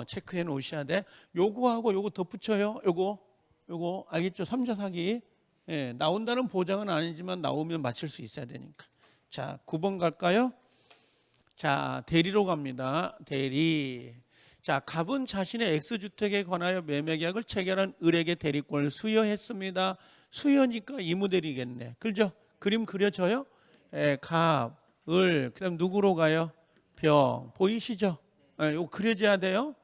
체크해 놓으셔야 돼. 요거하고 요거 덧붙여요. 요거 알겠죠? 3자 사기. 나온다는 보장은 아니지만 나오면 맞출 수 있어야 되니까. 자, 9번 갈까요? 자, 대리로 갑니다. 대리. 자, 갑은 자신의 X주택에 관하여 매매계약을 체결한 을에게 대리권을 수여했습니다. 수여니까 이무대리겠네. 그죠? 그림 그려져요? 갑, 을, 그 다음 누구로 가요? 병. 보이시죠? 이거 그려져야 돼요.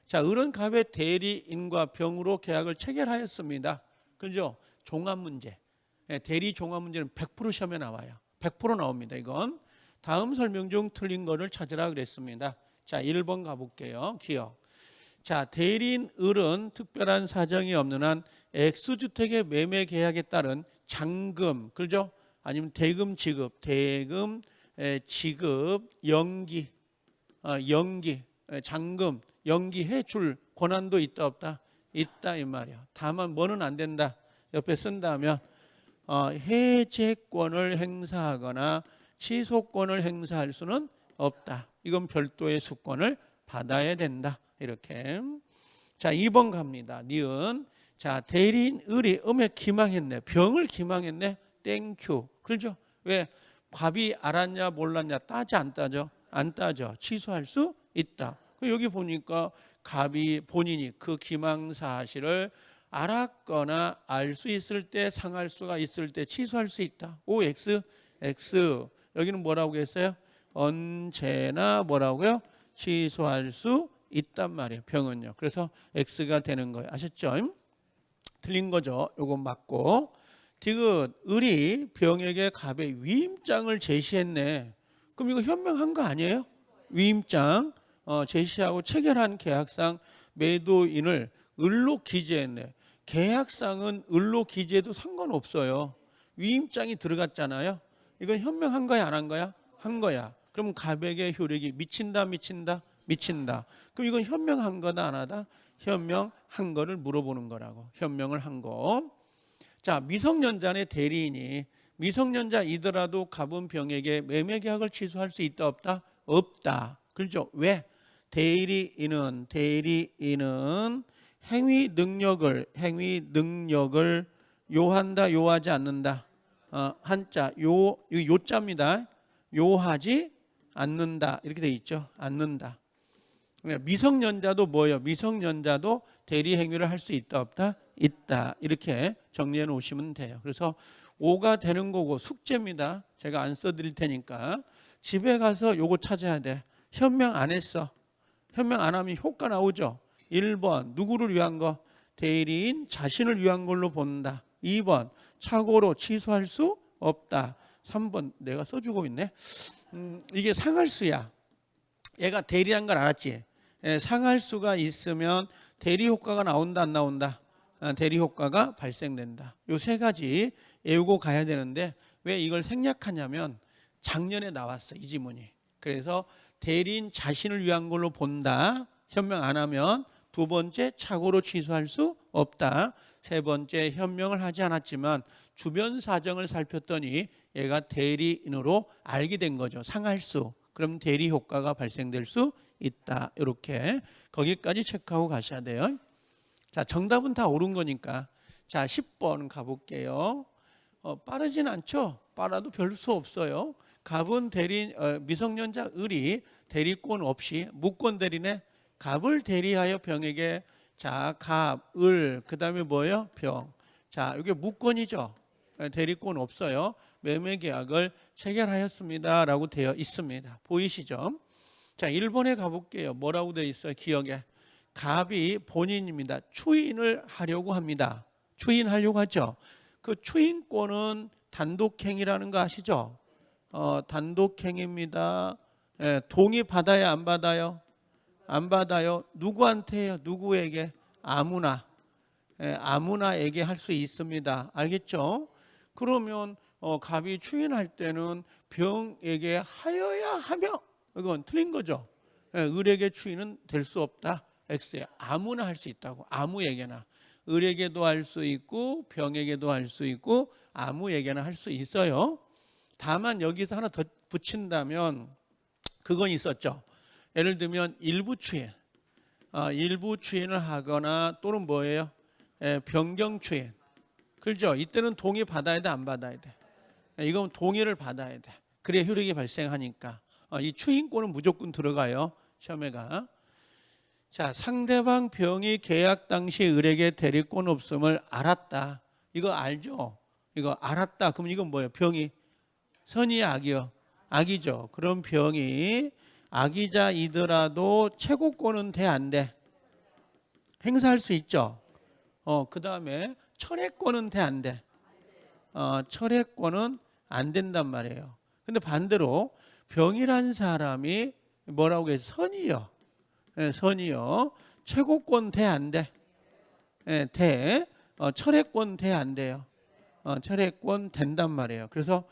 자, 을은 갑의 대리인과 병으로 계약을 체결하였습니다. 그죠? 종합문제. 대리 종합문제는 100% 시험에 나와요. 100% 나옵니다. 이건 다음 설명 중 틀린 거를 찾으라 그랬습니다. 자, 1번 가볼게요. 기억. 자, 대리인 을은 특별한 사정이 없는 한 X주택의 매매 계약에 따른 잔금, 그죠? 아니면 대금 지급, 연기, 잔금, 연기해 줄 권한도 있다 없다? 있다 이 말이야. 다만 뭐는 안 된다. 옆에 쓴다면 해제권을 행사하거나 취소권을 행사할 수는 없다. 이건 별도의 수권을 받아야 된다. 이렇게. 자, 2번 갑니다. 니은. 자, 대리인 을이 음에 기망했네. 병을 기망했네. 땡큐. 그렇죠? 왜? 갑이 알았냐 몰랐냐 따져 안 따져? 안 따져. 취소할 수 있다. 여기 보니까 갑이 본인이 그 기망 사실을 알았거나 알 수 있을 때 상할 수가 있을 때 취소할 수 있다. OX, X. 여기는 뭐라고 했어요? 언제나 뭐라고요? 취소할 수 있단 말이에요. 병은요. 그래서 X가 되는 거예요. 아셨죠? 틀린 거죠. 요건 맞고. 디귿, 을이 병에게 갑의 위임장을 제시했네. 그럼 이거 현명한 거 아니에요? 위임장 제시하고 체결한 계약상 매도인을 을로 기재했네. 계약상은 을로 기재해도 상관없어요. 위임장이 들어갔잖아요. 이건 현명한 거야 안 한 거야? 한 거야. 그럼 갑에게 효력이 미친다. 그럼 이건 현명한 거다 안 하다? 현명한 거를 물어보는 거라고. 현명을 한 거. 자, 미성년자의 대리인이 미성년자이더라도 갑은 병에게 매매 계약을 취소할 수 있다 없다? 없다. 그렇죠? 왜? 대리인은 행위 능력을 요한다, 요하지 않는다. 한자 요자입니다. 요하지 않는다 이렇게 돼 있죠. 않는다. 미성년자도 뭐예요? 미성년자도 대리 행위를 할 수 있다 없다? 있다. 이렇게 정리해 놓으시면 돼요. 그래서 5가 되는 거고 숙제입니다. 제가 안 써드릴 테니까 집에 가서 요거 찾아야 돼. 현명 안 했어. 현명 안 하면 효과 나오죠. 1번 누구를 위한 거? 대리인 자신을 위한 걸로 본다. 2번 착오로 취소할 수 없다. 3번 내가 써주고 있네. 이게 상할수야. 얘가 대리한 걸 알았지? 상할수가 있으면 대리 효과가 나온다 안 나온다? 대리 효과가 발생된다. 요 세 가지 외우고 가야 되는데 왜 이걸 생략하냐면 작년에 나왔어 이 지문이. 그래서 대리인 자신을 위한 걸로 본다. 현명 안 하면 두 번째 착오로 취소할 수 없다. 세 번째 현명을 하지 않았지만 주변 사정을 살폈더니 얘가 대리인으로 알게 된 거죠. 상할수. 그럼 대리 효과가 발생될 수 있다. 이렇게 거기까지 체크하고 가셔야 돼요. 자, 정답은 다 옳은 거니까. 자, 10번 가볼게요. 빠르진 않죠. 빨라도 별 수 없어요. 갑은 미성년자 을이 대리권 없이 무권 대리네. 갑을 대리하여 병에게 자, 갑, 을, 그 다음에 뭐예요? 병. 자, 이게 무권이죠. 대리권 없어요. 매매 계약을 체결하였습니다. 라고 되어 있습니다. 보이시죠? 자, 1번에 가볼게요. 뭐라고 되어 있어요? 기억에. 갑이 본인입니다. 추인을 하려고 합니다. 추인하려고 하죠. 그 추인권은 단독행위라는 거 아시죠? 단독행위입니다. 동의 받아야 안 받아요? 안 받아요. 누구한테요? 누구에게? 아무나. 아무나에게 할 수 있습니다. 알겠죠? 그러면 갑이 추인할 때는 병에게 하여야 하며 이건 틀린 거죠. 을에게 추인은 될 수 없다. X에 아무나 할 수 있다고. 아무에게나. 을에게도 할 수 있고 병에게도 할 수 있고 아무에게나 할 수 있어요. 다만 여기서 하나 더 붙인다면 그건 있었죠. 예를 들면 일부 추인. 일부 추인을 하거나 또는 뭐예요? 변경 추인. 그렇죠? 이때는 동의 받아야 돼, 안 받아야 돼? 이건 동의를 받아야 돼. 그래야 효력이 발생하니까. 이 추인권은 무조건 들어가요. 시험에가. 자, 상대방 병이 계약 당시 을에게 대리권 없음을 알았다. 이거 알죠? 이거 알았다. 그럼 이건 뭐예요? 병이 선이야, 악이요? 악이죠. 그럼 병이 악이자이더라도 최고권은 돼, 안 돼? 행사할 수 있죠. 그 다음에 철회권은 돼, 안 돼? 철회권은 안 된단 말이에요. 근데 반대로 병이란 사람이 뭐라고 해서 선이요. 선이요. 최고권 돼, 안 돼? 돼. 철회권 돼, 안 돼요? 철회권 된단 말이에요. 그래서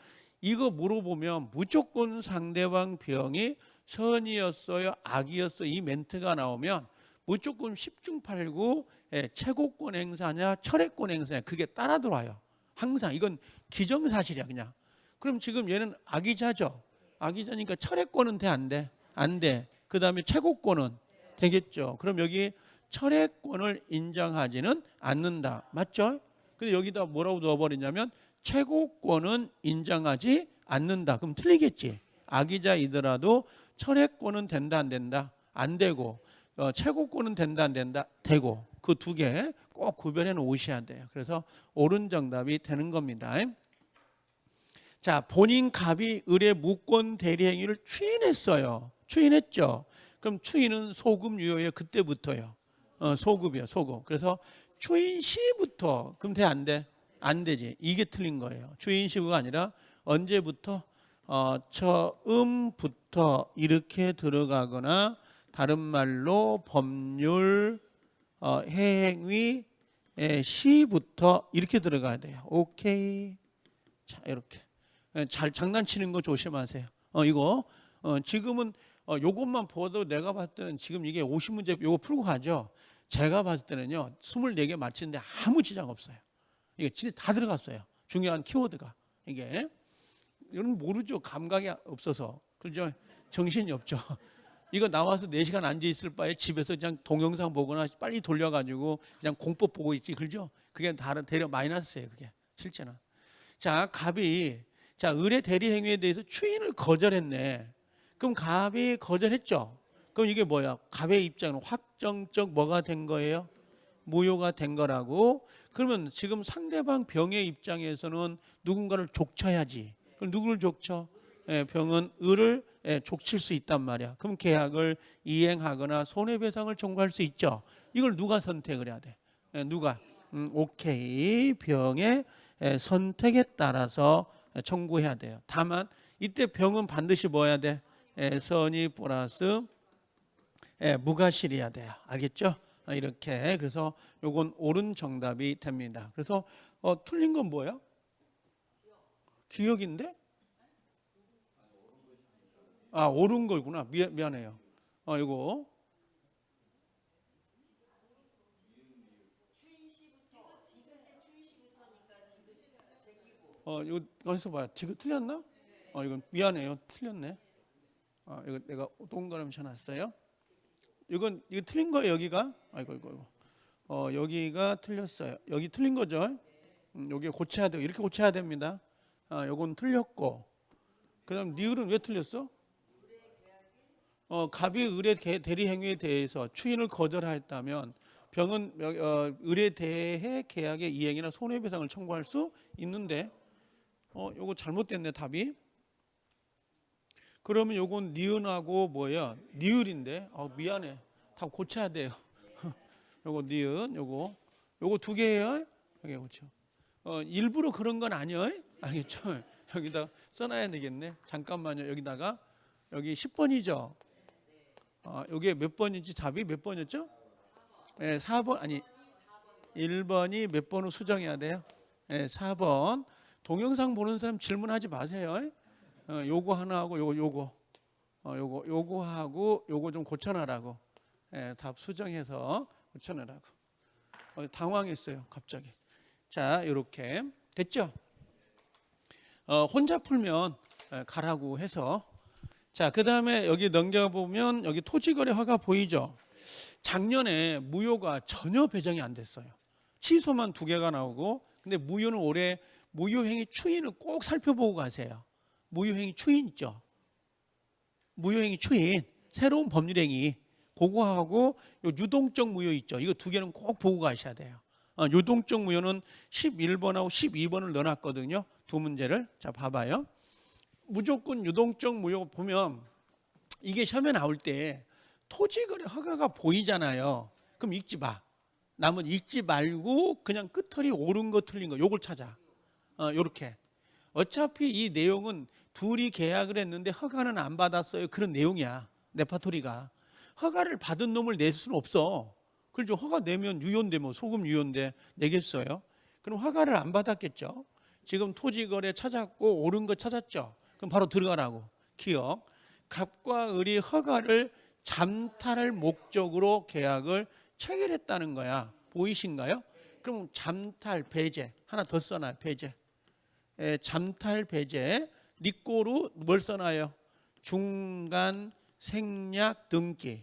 이거 물어보면 무조건 상대방 병이 선이었어요, 악이었어요, 이 멘트가 나오면 무조건 10중 8구 최고권 행사냐 철회권 행사냐 그게 따라 들어와요. 항상 이건 기정사실이야 그냥. 그럼 지금 얘는 악이자죠. 악이자니까 철회권은 돼, 안 돼? 안 돼. 그 다음에 최고권은 되겠죠. 그럼 여기 철회권을 인정하지는 않는다. 맞죠? 근데 여기다 뭐라고 넣어버리냐면 최고권은 인정하지 않는다. 그럼 틀리겠지. 악이자이더라도 철회권은 된다 안 된다? 안 되고 최고권은 된다 안 된다? 되고. 그 두 개 꼭 구별해 놓으셔야 돼요. 그래서 옳은 정답이 되는 겁니다. 자, 본인 갑이 을의 무권 대리 행위를 추인했어요. 추인했죠. 그럼 추인은 소급 유효예요. 그때부터요. 소급이요, 소급. 그래서 추인 시부터 그럼 돼, 안 돼? 안 되지. 이게 틀린 거예요. 추인 시가 아니라 언제부터? 처음부터 이렇게 들어가거나 다른 말로 법률 행위 시부터 이렇게 들어가야 돼요. 오케이. 자, 이렇게. 잘 장난치는 거 조심하세요. 이거 지금은 요것만 보도 내가 봤을 때는 지금 이게 50문제 요거 풀고 가죠. 제가 봤을 때는요 24개 맞히는데 아무 지장 없어요. 이게 진짜 다 들어갔어요. 중요한 키워드가. 이게 여러분 모르죠. 감각이 없어서. 그죠? 정신이 없죠. 이거 나와서 4시간 앉아 있을 바에 집에서 그냥 동영상 보거나 빨리 돌려가지고 그냥 공법 보고 있지, 그죠? 그게 다른 대려 마이너스예요, 그게 실제는. 자, 갑이 자 을의 대리 행위에 대해서 추인을 거절했네. 그럼 갑이 거절했죠. 그럼 이게 뭐야? 갑의 입장은 확정적 뭐가 된 거예요? 무효가 된 거라고. 그러면 지금 상대방 병의 입장에서는 누군가를 족쳐야지. 그럼 누구를 족쳐? 병은 을을 족칠 수 있단 말이야. 그럼 계약을 이행하거나 손해배상을 청구할 수 있죠. 이걸 누가 선택을 해야 돼? 누가? 오케이. 병의 선택에 따라서 청구해야 돼요. 다만 이때 병은 반드시 뭐 해야 돼? 선의 플러스 무과실이어야 돼요. 알겠죠? 이렇게. 그래서 요건 옳은 정답이 됩니다. 그래서 틀린 건 뭐야? 기억인데? 아, 옳은 거구나. 미안해요. 이거. 여기서 봐요. 지금 틀렸나? 이건 미안해요. 틀렸네. 이거 내가 동그라미 쳐놨어요. 이거 틀린 거예요, 여기가. 아이고. 여기가 틀렸어요. 여기 틀린 거죠. 여기 고쳐야 돼요. 이렇게 고쳐야 됩니다. 요건 틀렸고. 그다음 니을은 왜 틀렸어? 갑이 을의 대리 행위에 대해서 추인을 거절하였다면 병은 을에 대해 계약의 이행이나 손해배상을 청구할 수 있는데 요거 잘못됐네, 답이. 그러면 요건 니은하고 뭐야? 니을인데. 미안해. 답 고쳐야 돼요. 요거 니은, 요거 2개예요. 여기 고쳐. 일부러 그런 건 아니에요. 알겠죠? 여기다 써놔야 되겠네. 잠깐만요. 여기다가 여기 10번이죠. 여기 몇 번인지 답이 몇 번이었죠? 4번 아니 1번이 몇 번으로 수정해야 돼요? 4번. 동영상 보는 사람 질문하지 마세요. 요거 하나 하고 요거 하고 요거 좀 고쳐놔라고. 답 수정해서 고쳐놔라고. 당황했어요, 갑자기. 자, 이렇게 됐죠? 혼자 풀면 가라고 해서. 자, 그 다음에 여기 넘겨보면 여기 토지거래 허가 보이죠? 작년에 무효가 전혀 배정이 안 됐어요. 취소만 2개가 나오고, 근데 무효는 올해 무효행위 추인을 꼭 살펴보고 가세요. 무효행위 추인 있죠? 무효행위 추인, 새로운 법률행위, 그거하고 요 유동적 무효 있죠? 이거 2개는 꼭 보고 가셔야 돼요. 유동적 무효는 11번하고 12번을 넣어놨거든요. 2문제를. 자, 봐봐요. 무조건 유동적 무효 보면 이게 시험에 나올 때 토지거래 허가가 보이잖아요. 그럼 읽지 마. 나머지 읽지 말고 그냥 끝털이 옳은 거 틀린 거 요걸 찾아. 요렇게. 어차피 이 내용은 둘이 계약을 했는데 허가는 안 받았어요. 그런 내용이야. 레파토리가. 허가를 받은 놈을 낼 수는 없어. 그렇죠. 허가 내면 유효인데 뭐 소금 유효인데 내겠어요. 그럼 허가를 안 받았겠죠. 지금 토지거래 찾았고 옳은 거 찾았죠. 그럼 바로 들어가라고. 기억. 갑과 을이 허가를 잠탈할 목적으로 계약을 체결했다는 거야. 보이신가요? 그럼 잠탈 배제 하나 더 써놔요. 배제. 잠탈 배제. 리꼬로 뭘 써놔요? 중간 생략 등기.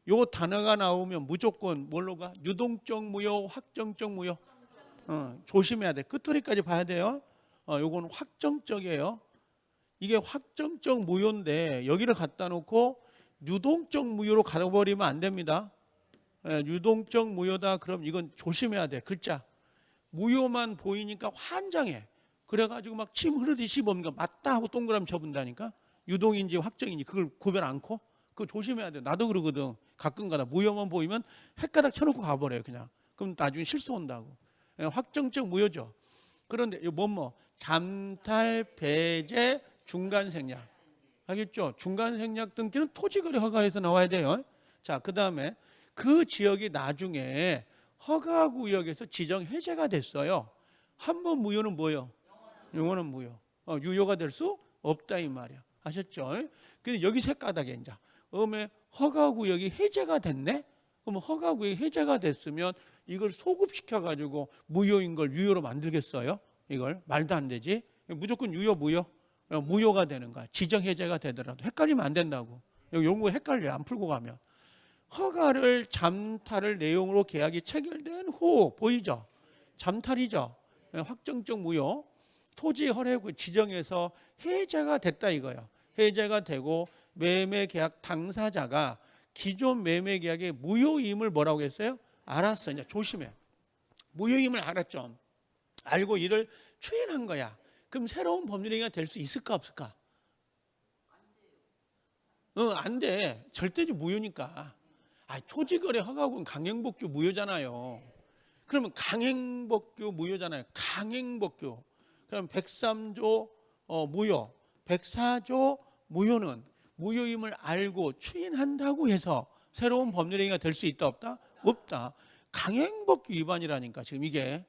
요 단어가 나오면 무조건 뭘로 가? 유동적 무효, 확정적 무효. 조심해야 돼. 끝소리까지 봐야 돼요. 요건 확정적이에요. 이게 확정적 무효인데 여기를 갖다 놓고 유동적 무효로 가버리면 안 됩니다. 유동적 무효다. 그럼 이건 조심해야 돼. 글자. 무효만 보이니까 환장해. 그래가지고 막 침 흐르듯이 뭡니까? 맞다 하고 동그라미 쳐본다니까. 유동인지 확정인지 그걸 구별 않고. 그거 조심해야 돼. 나도 그러거든. 가끔가다 무효만 보이면 헷가닥 쳐놓고 가버려요. 그냥. 그럼 나중에 실수 온다고. 확정적 무효죠. 그런데 이 잠탈 배제 중간 생략. 알겠죠? 중간 생략 등기는 토지거래 허가에서 나와야 돼요. 자, 그 다음에 그 지역이 나중에 허가구역에서 지정 해제가 됐어요. 한 번 무효는 뭐예요? 영원한 무효. 유효가 될 수 없다 이 말이야. 아셨죠? 근데 여기 색가닥에 이제 허가구역이 해제가 됐네? 그럼 허가구역이 해제가 됐으면 이걸 소급시켜가지고 무효인 걸 유효로 만들겠어요? 이걸 말도 안 되지. 무조건 유효 무효. 무효가 되는 거야. 지정 해제가 되더라도 헷갈리면 안 된다고. 여기 용어 헷갈려요. 안 풀고 가면. 허가를 잠탈을 내용으로 계약이 체결된 후 보이죠? 잠탈이죠. 확정적 무효. 토지 허례구 지정에서 해제가 됐다 이거예요. 해제가 되고 매매 계약 당사자가 기존 매매 계약의 무효임을 뭐라고 했어요? 알았어. 이제 조심해. 무효임을 알았죠. 알고 이를 추인한 거야. 그럼 새로운 법률행위가 될 수 있을까 없을까? 안 돼. 절대적 무효니까. 토지거래 허가구는 강행법규 무효잖아요. 그러면 강행법규 무효잖아요. 강행법규. 그럼 103조 무효, 104조 무효는 무효임을 알고 추인한다고 해서 새로운 법률행위가 될 수 있다 없다? 없다. 강행법규 위반이라니까 지금 이게.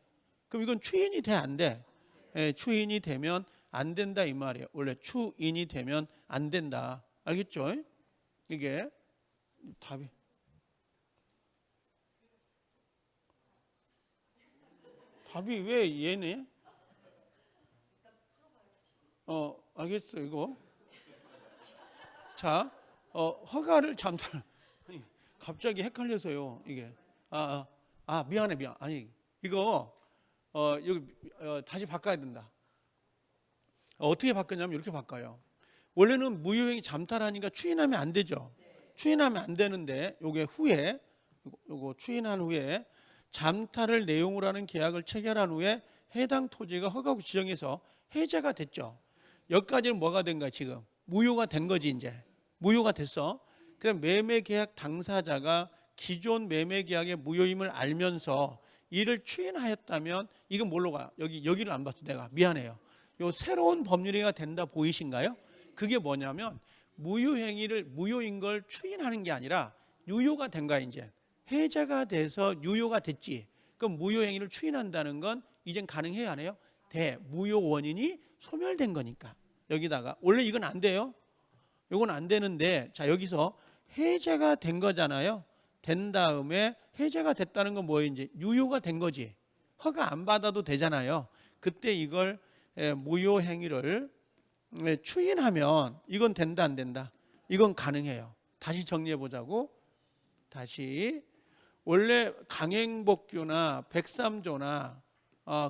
그럼 이건 추인이 돼 안 돼? 추인이 되면 안 된다 이 말이에요. 원래 추인이 되면 안 된다. 알겠죠? 이게 답이 왜 얘네? 알겠어 이거. 자, 허가를 잠탈. 갑자기 헷갈려서요 이게. 미안해. 아니 이거 여기 다시 바꿔야 된다. 어떻게 바꾸냐면 이렇게 바꿔요. 원래는 무효행위 잠탈하니까 추인하면 안 되죠. 추인하면 안 되는데 요게 후에 요거 추인한 후에 잠탈을 내용으로 하는 계약을 체결한 후에 해당 토지가 허가구 지정해서 해제가 됐죠. 여기까지는 뭐가 된 거야 지금? 무효가 된 거지 이제. 무효가 됐어. 그럼 매매 계약 당사자가 기존 매매 계약의 무효임을 알면서 이를 추인하였다면 이건 뭘로 가? 여기를 안 봤어 내가. 미안해요. 요 새로운 법률행위가 된다 보이신가요? 그게 뭐냐면 무효인 걸 추인하는 게 아니라 유효가 된 거야 이제. 해제가 돼서 유효가 됐지. 그럼 무효행위를 추인한다는 건 이젠 가능해요 안 해요? 무효 원인이 소멸된 거니까. 여기다가 원래 이건 안 돼요. 이건 안 되는데 자 여기서 해제가 된 거잖아요. 된 다음에 해제가 됐다는 건 뭐예요? 이제 유효가 된 거지. 허가 안 받아도 되잖아요. 그때 이걸 무효행위를 추인하면 이건 된다 안 된다? 이건 가능해요. 다시 정리해 보자고. 다시 원래 강행법규나 103조나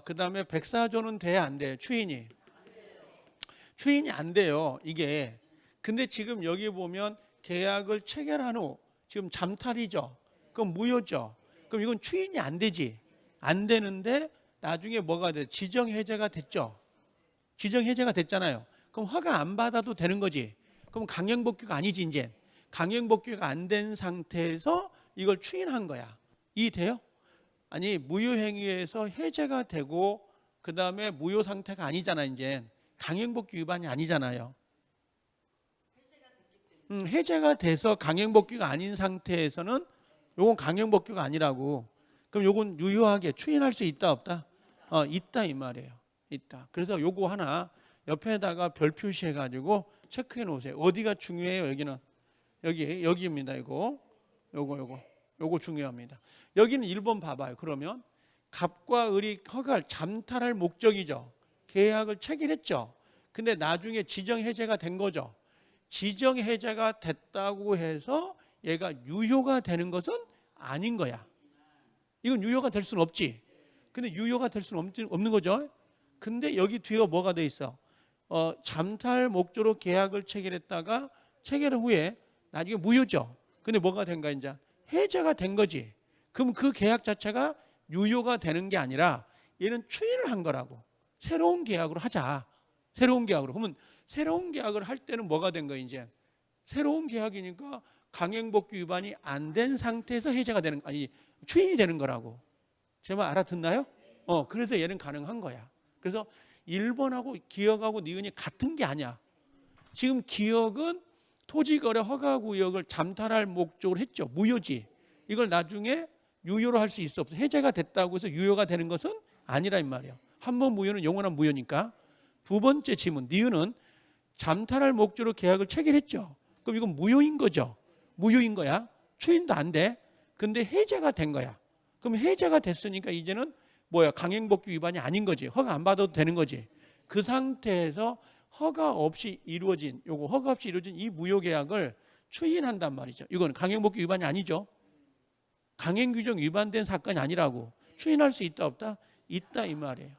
그다음에 104조는 돼야 안 돼요. 추인이 안 돼요. 이게. 근데 지금 여기 보면 계약을 체결한 후 지금 잠탈이죠. 그럼 무효죠. 그럼 이건 추인이 안 되지. 안 되는데 나중에 뭐가 돼? 지정 해제가 됐죠. 지정 해제가 됐잖아요. 그럼 허가 안 받아도 되는 거지. 그럼 강행법규가 아니지 이제. 강행법규가 안 된 상태에서 이걸 추인한 거야. 이해돼요? 아니 무효행위에서 해제가 되고 그 다음에 무효 상태가 아니잖아 이제. 강행법규 위반이 아니잖아요. 해제가 돼서 강행법규가 아닌 상태에서는 요건 강행법규가 아니라고. 그럼 요건 유효하게 추인할 수 있다 없다? 있다 이 말이에요. 있다. 그래서 요거 하나 옆에다가 별 표시해 가지고 체크해 놓으세요. 어디가 중요해요? 여기는 여기입니다. 요거 중요합니다. 여기는 1번 봐봐요. 그러면 갑과 을이 허가를 잠탈할 목적이죠. 계약을 체결했죠. 근데 나중에 지정 해제가 된 거죠. 지정 해제가 됐다고 해서 얘가 유효가 되는 것은 아닌 거야. 이건 유효가 될 수는 없지. 근데 유효가 될 수는 없는 거죠. 근데 여기 뒤가 뭐가 돼 있어? 잠탈 목적으로 계약을 체결했다가 체결 후에 나중에 무효죠. 근데 뭐가 된가 이제 해제가 된 거지. 그럼 그 계약 자체가 유효가 되는 게 아니라 얘는 추인을 한 거라고. 새로운 계약으로 하자. 새로운 계약으로. 그러면 새로운 계약을 할 때는 뭐가 된 거야 이제? 새로운 계약이니까 강행법규 위반이 안 된 상태에서 해제가 되는 추인이 되는 거라고. 제 말 알아듣나요? 그래서 얘는 가능한 거야. 그래서 1번하고 기억하고 니은이 같은 게 아니야. 지금 기억은 토지거래 허가구역을 잠탈할 목적으로 했죠. 무효지. 이걸 나중에 유효로 할 수 있어 없어. 해제가 됐다고 해서 유효가 되는 것은 아니라 이 말이야. 한 번 무효는 영원한 무효니까. 두 번째 질문. 니은은 잠탈할 목적으로 계약을 체결했죠. 그럼 이건 무효인 거죠. 무효인 거야. 추인도 안 돼. 근데 해제가 된 거야. 그럼 해제가 됐으니까 이제는 뭐야? 강행법규 위반이 아닌 거지. 허가 안 받아도 되는 거지. 그 상태에서 허가 없이 이루어진 이 무효 계약을 추인한단 말이죠. 이건 강행복귀 위반이 아니죠. 강행규정 위반된 사건이 아니라고. 추인할 수 있다 없다? 있다 이 말이에요.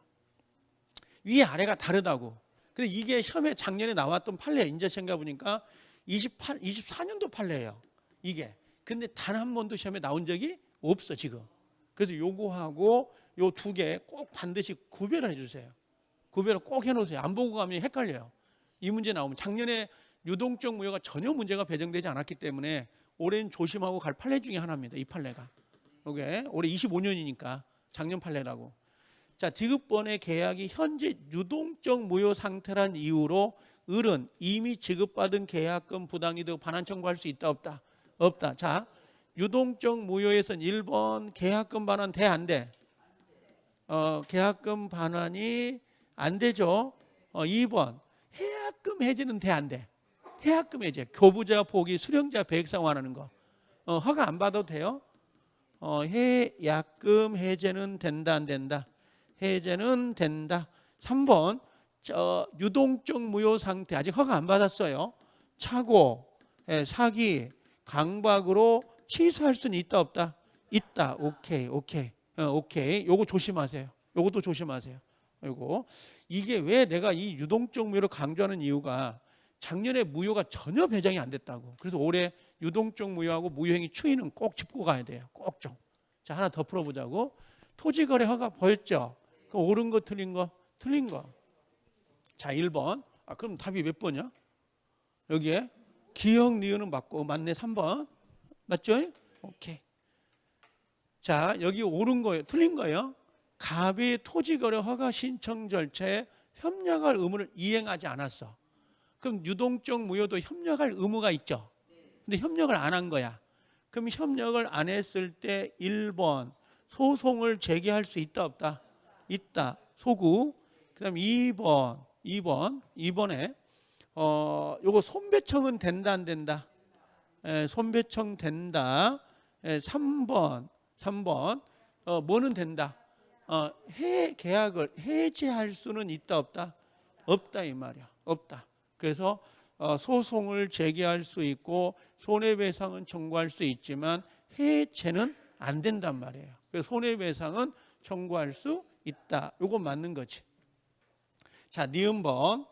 위 아래가 다르다고. 근데 이게 시험에 작년에 나왔던 판례, 이제 생각해 보니까 24년도 판례예요. 이게. 근데 단 한 번도 시험에 나온 적이 없어 지금. 그래서 요거하고 요 두 개 꼭 반드시 구별을 해주세요. 구별을 꼭 해놓으세요. 안 보고 가면 헷갈려요. 이 문제 나오면 작년에 유동적 무효가 전혀 문제가 배정되지 않았기 때문에 올해는 조심하고 갈 판례 중에 하나입니다. 이 판례가. 이게 올해 25년이니까 작년 판례라고. 자, 디귿번의 계약이 현재 유동적 무효 상태란 이유로 을은 이미 지급받은 계약금 부당이 되고 반환 청구할 수 있다 없다? 없다. 자, 유동적 무효에서는 1번 계약금 반환 돼 안 돼? 계약금 반환이 안 되죠. 2번 해약금 해제는 돼 안 돼? 해약금 해제, 교부자 포기, 수령자 배액 상환하는 거 허가 안 받아도 돼요. 해약금 해제는 된다 안 된다? 해제는 된다. 3번 유동적 무효 상태 아직 허가 안 받았어요. 착오, 사기, 강박으로 취소할 수는 있다 없다? 있다. 오케이. 요거 조심하세요. 요것도 조심하세요. 요거. 이게 왜 내가 이 유동적 무효를 강조하는 이유가 작년에 무효가 전혀 배정이 안 됐다고. 그래서 올해 유동적 무효하고 무효행위 추이는 꼭 짚고 가야 돼요. 꼭 좀. 자, 하나 더 풀어보자고. 토지거래 허가 보였죠? 그 옳은 거 틀린 거? 틀린 거. 자, 1번. 그럼 답이 몇 번이야? 여기에 기억 니은은 맞고 맞네. 3번. 맞죠? 오케이. 자, 여기 옳은 거예요. 틀린 거예요. 갑이 토지거래 허가 신청 절차에 협력할 의무를 이행하지 않았어. 그럼 유동적 무효도 협력할 의무가 있죠. 근데 협력을 안 한 거야. 그럼 협력을 안 했을 때 1번 소송을 제기할 수 있다 없다? 있다. 소구. 그다음 2번에 요거 손배청은 된다 안 된다? 손배청 된다. 3번 뭐는 된다? 계약을 해지할 수는 있다 없다? 없다 이 말이야. 없다. 그래서 소송을 제기할 수 있고 손해배상은 청구할 수 있지만 해체는 안 된단 말이에요. 그래서 손해배상은 청구할 수 있다. 이거 맞는 거지. 자, 니은번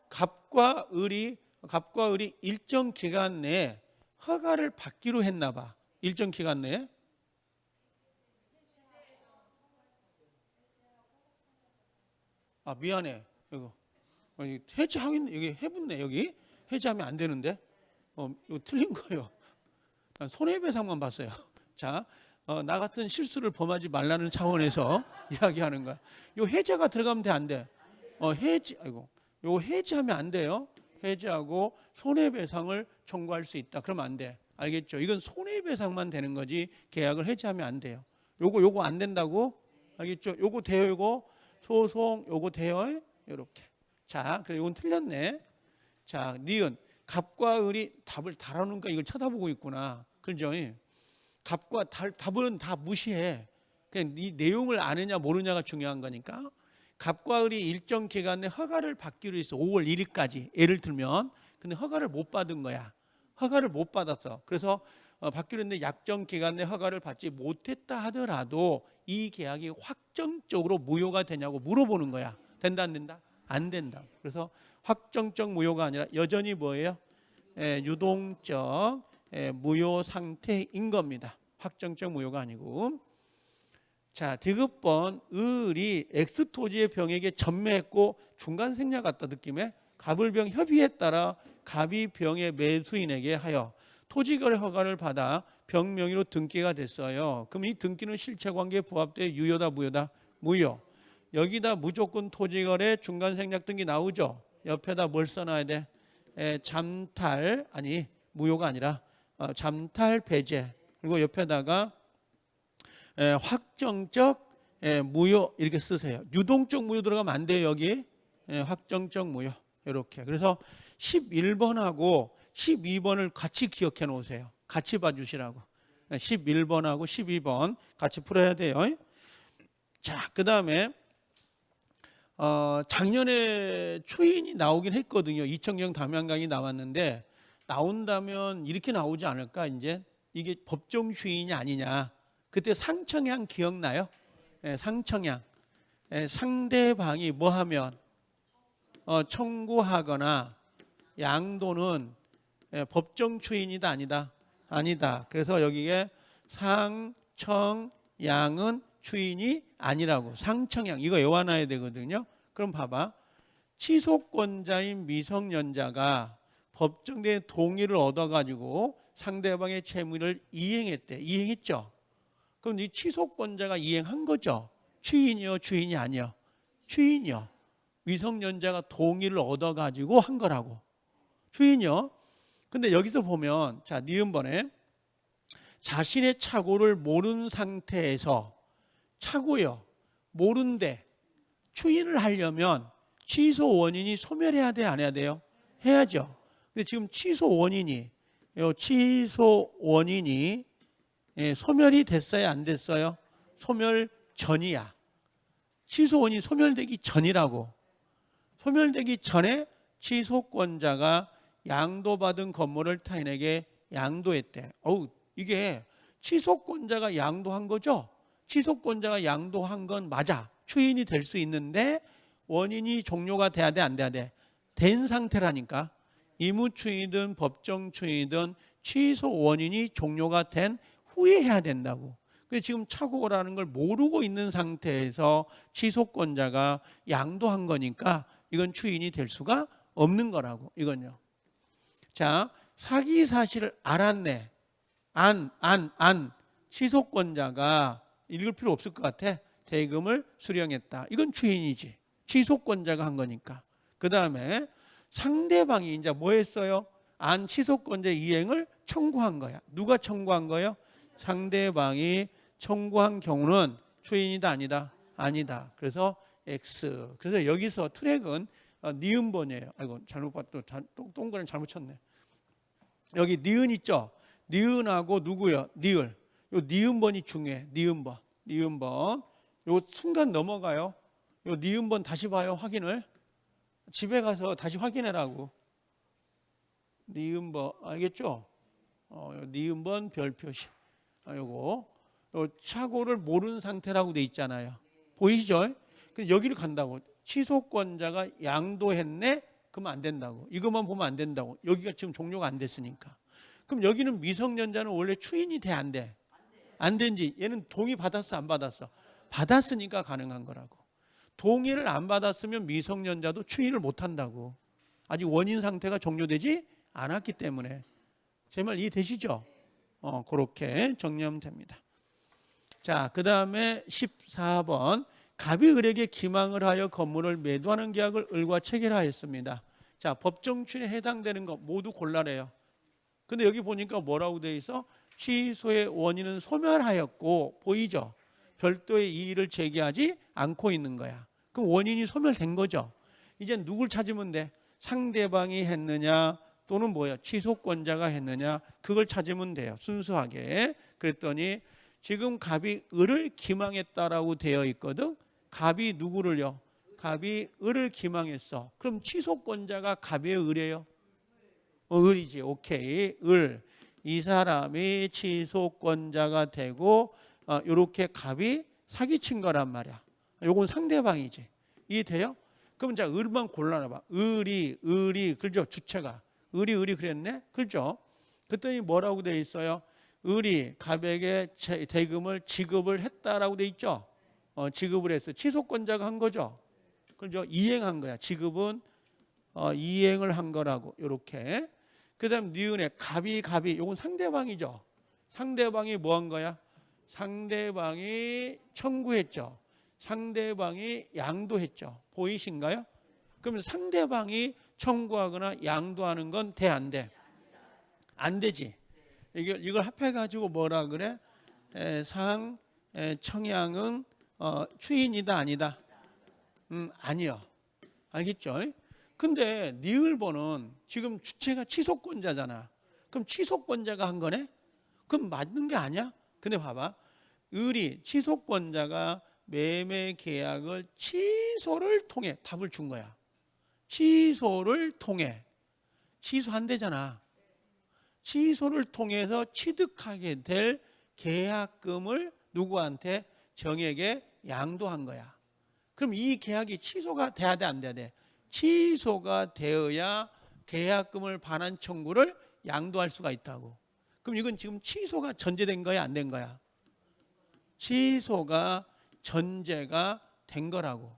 갑과 을이 일정 기간 내에 허가를 받기로 했나 봐. 일정 기간 내에. 미안해. 이거 해지하긴 여기 해붙네. 여기 해지하면 안 되는데. 이거 틀린 거예요. 난 손해배상만 봤어요. 자, 나 같은 실수를 범하지 말라는 차원에서 이야기하는 거야. 요 해제가 들어가면 돼 안 돼? 요 해지하면 안 돼요. 해지하고 손해배상을 청구할 수 있다. 그러면 안 돼. 알겠죠? 이건 손해배상만 되는 거지 계약을 해지하면 안 돼요. 요거 안 된다고? 알겠죠? 요거 돼요. 요거 소송 요거 돼요. 요렇게. 자, 그래 이건 틀렸네. 자, 니은 갑과 을이 답을 달아놓으니까 이걸 쳐다보고 있구나. 그죠? 갑과 답은 다 무시해. 그냥 이 내용을 아느냐 모르냐가 중요한 거니까. 갑과 을이 일정 기간 내 허가를 받기로 했어. 5월 1일까지. 예를 들면. 근데 허가를 못 받은 거야. 허가를 못 받았어. 그래서 받기로 했는데 약정 기간 내 허가를 받지 못했다 하더라도 이 계약이 확정적으로 무효가 되냐고 물어보는 거야. 된다 안 된다? 안 된다. 그래서 확정적 무효가 아니라 여전히 뭐예요? 유동적 무효 상태인 겁니다. 확정적 무효가 아니고. 자, 디귿번 을이 X토지의 병에게 전매했고 중간 생략 같다 느낌에 갑을병 협의에 따라 갑이 병의 매수인에게 하여 토지거래 허가를 받아 병 명의로 등기가 됐어요. 그럼 이 등기는 실체관계에 부합돼 유효다 무효다? 무효. 여기다 무조건 토지거래 중간 생략 등기 나오죠. 옆에다 뭘 써놔야 돼? 무효가 아니라 잠탈 배제. 그리고 옆에다가 확정적 무효 이렇게 쓰세요. 유동적 무효 들어가면 안 돼요. 여기 확정적 무효 이렇게. 그래서 11번하고 12번을 같이 기억해 놓으세요. 같이 봐주시라고. 11번하고 12번 같이 풀어야 돼요. 자, 그 다음에 작년에 추인이 나오긴 했거든요. 이청경 담양강이 나왔는데 나온다면 이렇게 나오지 않을까? 이제 이게 법정 추인이 아니냐. 그때 상청양 기억나요? 상청양. 상대방이 뭐 하면 청구하거나 양도는 법정 추인이다 아니다? 아니다. 그래서 여기에 상청양은 추인이 아니라고. 상청양 이거 외워놔야 되거든요. 그럼 봐봐. 취소권자인 미성년자가 법정대의 동의를 얻어가지고 상대방의 채무를 이행했대. 이행했죠. 그럼 이 취소권자가 이행한 거죠. 추인이요, 주인이 아니요. 추인이요. 미성년자가 동의를 얻어가지고 한 거라고. 추인이요. 근데 여기서 보면 자 니은번에 자신의 착오를 모르는 상태에서 착오요. 모른데 추인을 하려면 취소 원인이 소멸해야 돼, 안 해야 돼요? 해야죠. 근데 지금 취소 원인이 소멸이 됐어요, 안 됐어요? 소멸 전이야. 취소 원인이 소멸되기 전이라고. 소멸되기 전에 취소권자가 양도받은 건물을 타인에게 양도했대. 이게 취소권자가 양도한 거죠? 취소권자가 양도한 건 맞아. 추인이 될 수 있는데 원인이 종료가 돼야 돼, 안 돼야 돼? 된 상태라니까. 의무추인이든 법정추인이든 취소 원인이 종료가 된 후에 해야 된다고. 그래서 지금 착오라는 걸 모르고 있는 상태에서 취소권자가 양도한 거니까 이건 추인이 될 수가 없는 거라고. 이건요. 자, 사기 사실을 알았네. 취소권자가 읽을 필요 없을 것 같아. 대금을 수령했다. 이건 추인이지. 취소권자가 한 거니까. 그 다음에 상대방이 이제 뭐 했어요? 취소권자 이행을 청구한 거야. 누가 청구한 거예요? 상대방이 청구한 경우는 추인이다 아니다? 아니다. 그래서 X. 그래서 여기서 트랙은 니은번이에요. 아이고 잘못 봤다. 동그라미 잘못 쳤네. 여기 니은 있죠? 니은하고 누구요? 니을. 요 니은번이 중요해. 니은번. 요 순간 넘어가요. 요 니은번 다시 봐요. 확인을. 집에 가서 다시 확인해라고. 니은번 알겠죠? 요 니은번 별 표시. 요거 요 착오를 모르는 상태라고 돼 있잖아요. 보이시죠? 여기를 간다고. 취소권자가 양도했네? 그러면 안 된다고. 이것만 보면 안 된다고. 여기가 지금 종료가 안 됐으니까. 그럼 여기는 미성년자는 원래 추인이 돼, 안 돼? 안 된지. 얘는 동의 받았어, 안 받았어? 받았으니까 가능한 거라고. 동의를 안 받았으면 미성년자도 추인을 못 한다고. 아직 원인 상태가 종료되지 않았기 때문에. 제 말 이해되시죠? 그렇게 정리하면 됩니다. 자, 그 다음에 14번. 갑이 을에게 기망을 하여 건물을 매도하는 계약을 을과 체결하였습니다. 자, 법정 추인에 해당되는 거 모두 골라래요. 근데 여기 보니까 뭐라고 돼 있어? 취소의 원인은 소멸하였고, 보이죠? 별도의 이의를 제기하지 않고 있는 거야. 그럼 원인이 소멸된 거죠. 이제 누굴 찾으면 돼? 상대방이 했느냐 또는 뭐야? 취소권자가 했느냐, 그걸 찾으면 돼요. 순수하게. 그랬더니 지금 갑이 을을 기망했다라고 되어 있거든. 갑이 누구를요? 갑이 을을 기망했어. 그럼 취소권자가 갑이에요, 을이에요? 을이지. 오케이. 을. 이 사람이 취소권자가 되고 이렇게 갑이 사기친 거란 말이야. 요건 상대방이지. 이해돼요? 그럼 자, 을만 골라놔봐. 을이 그죠? 주체가 을이 그랬네. 그죠? 그랬더니 뭐라고 돼 있어요? 을이 갑에게 대금을 지급을 했다라고 돼 있죠. 지급을 했어. 취소권자가 한 거죠. 그죠? 이행한 거야. 지급은 이행을 한 거라고. 이렇게. 그다음 니은에 갑이 요건 상대방이죠. 상대방이 뭐 한 거야? 상대방이 청구했죠. 상대방이 양도했죠. 보이신가요? 그러면 상대방이 청구하거나 양도하는 건 돼, 안 돼? 안 되지. 이걸 합해가지고 뭐라 그래? 청양은 추인이다 아니다? 아니요. 알겠죠? 근데 니을번은 지금 주체가 취소권자잖아. 그럼 취소권자가 한 거네? 그럼 맞는 게 아니야? 근데 봐봐. 을이 취소권자가 매매 계약을 취소를 통해 답을 준 거야. 취소를 통해. 취소한대잖아. 취소를 통해서 취득하게 될 계약금을 누구한테? 정에게 양도한 거야. 그럼 이 계약이 취소가 돼야 돼, 안 돼야 돼? 취소가 되어야 계약금을 반환 청구를 양도할 수가 있다고. 그럼 이건 지금 취소가 전제된 거야, 안 된 거야? 취소가 전제가 된 거라고.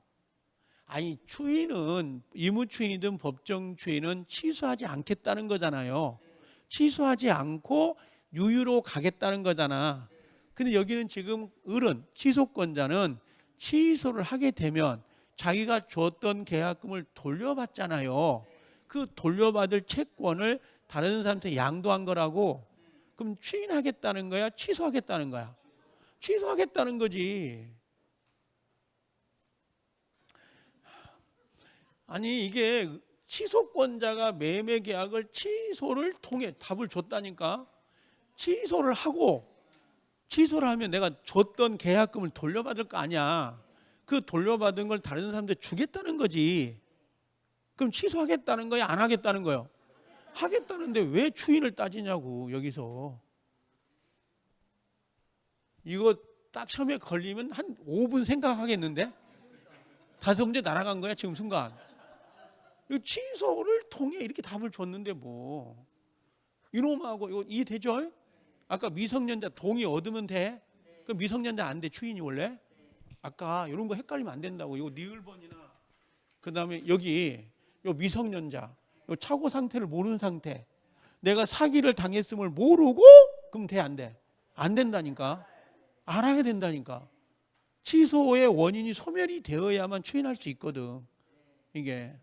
아니, 추인은 의무추인이든 법정추인은 취소하지 않겠다는 거잖아요. 취소하지 않고 유유로 가겠다는 거잖아. 근데 여기는 지금 을은, 취소권자는 취소를 하게 되면 자기가 줬던 계약금을 돌려받잖아요. 그 돌려받을 채권을 다른 사람한테 양도한 거라고. 그럼 추인하겠다는 거야? 취소하겠다는 거야? 취소하겠다는 거지. 아니, 이게 취소권자가 매매 계약을 취소를 통해 답을 줬다니까. 취소를 하고, 취소를 하면 내가 줬던 계약금을 돌려받을 거 아니야. 그 돌려받은 걸 다른 사람한테 주겠다는 거지. 그럼 취소하겠다는 거야, 안 하겠다는 거요? 하겠다는데 왜 추인을 따지냐고. 여기서 이거 딱 처음에 걸리면 한 5분 생각하겠는데 5문제 날아간 거야 지금 순간. 이 취소를 통해 이렇게 답을 줬는데 뭐 이놈하고 이거 이해되죠? 아까 미성년자 동의 얻으면 돼? 그 미성년자 안 돼, 추인이 원래? 아까 이런 거 헷갈리면 안 된다고. 이거 니을번이나 그 다음에 여기 요 미성년자, 요 착오 상태를 모르는 상태, 내가 사기를 당했음을 모르고 그럼 돼, 안 돼? 안 된다니까. 알아야 된다니까. 취소의 원인이 소멸이 되어야만 추인할 수 있거든. 이게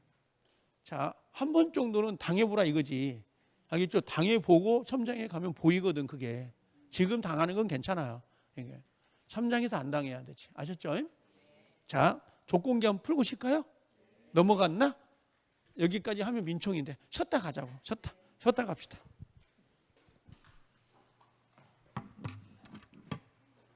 자, 한 번 정도는 당해보라 이거지. 알겠죠? 당해보고 첨장에 가면 보이거든. 그게 지금 당하는 건 괜찮아요. 이게 첨장에서 안 당해야 되지. 아셨죠? 자, 조건기 한번 풀고 쉴까요? 넘어갔나? 여기까지 하면 민총인데 쉬었다 가자고. 쉬었다 갑시다.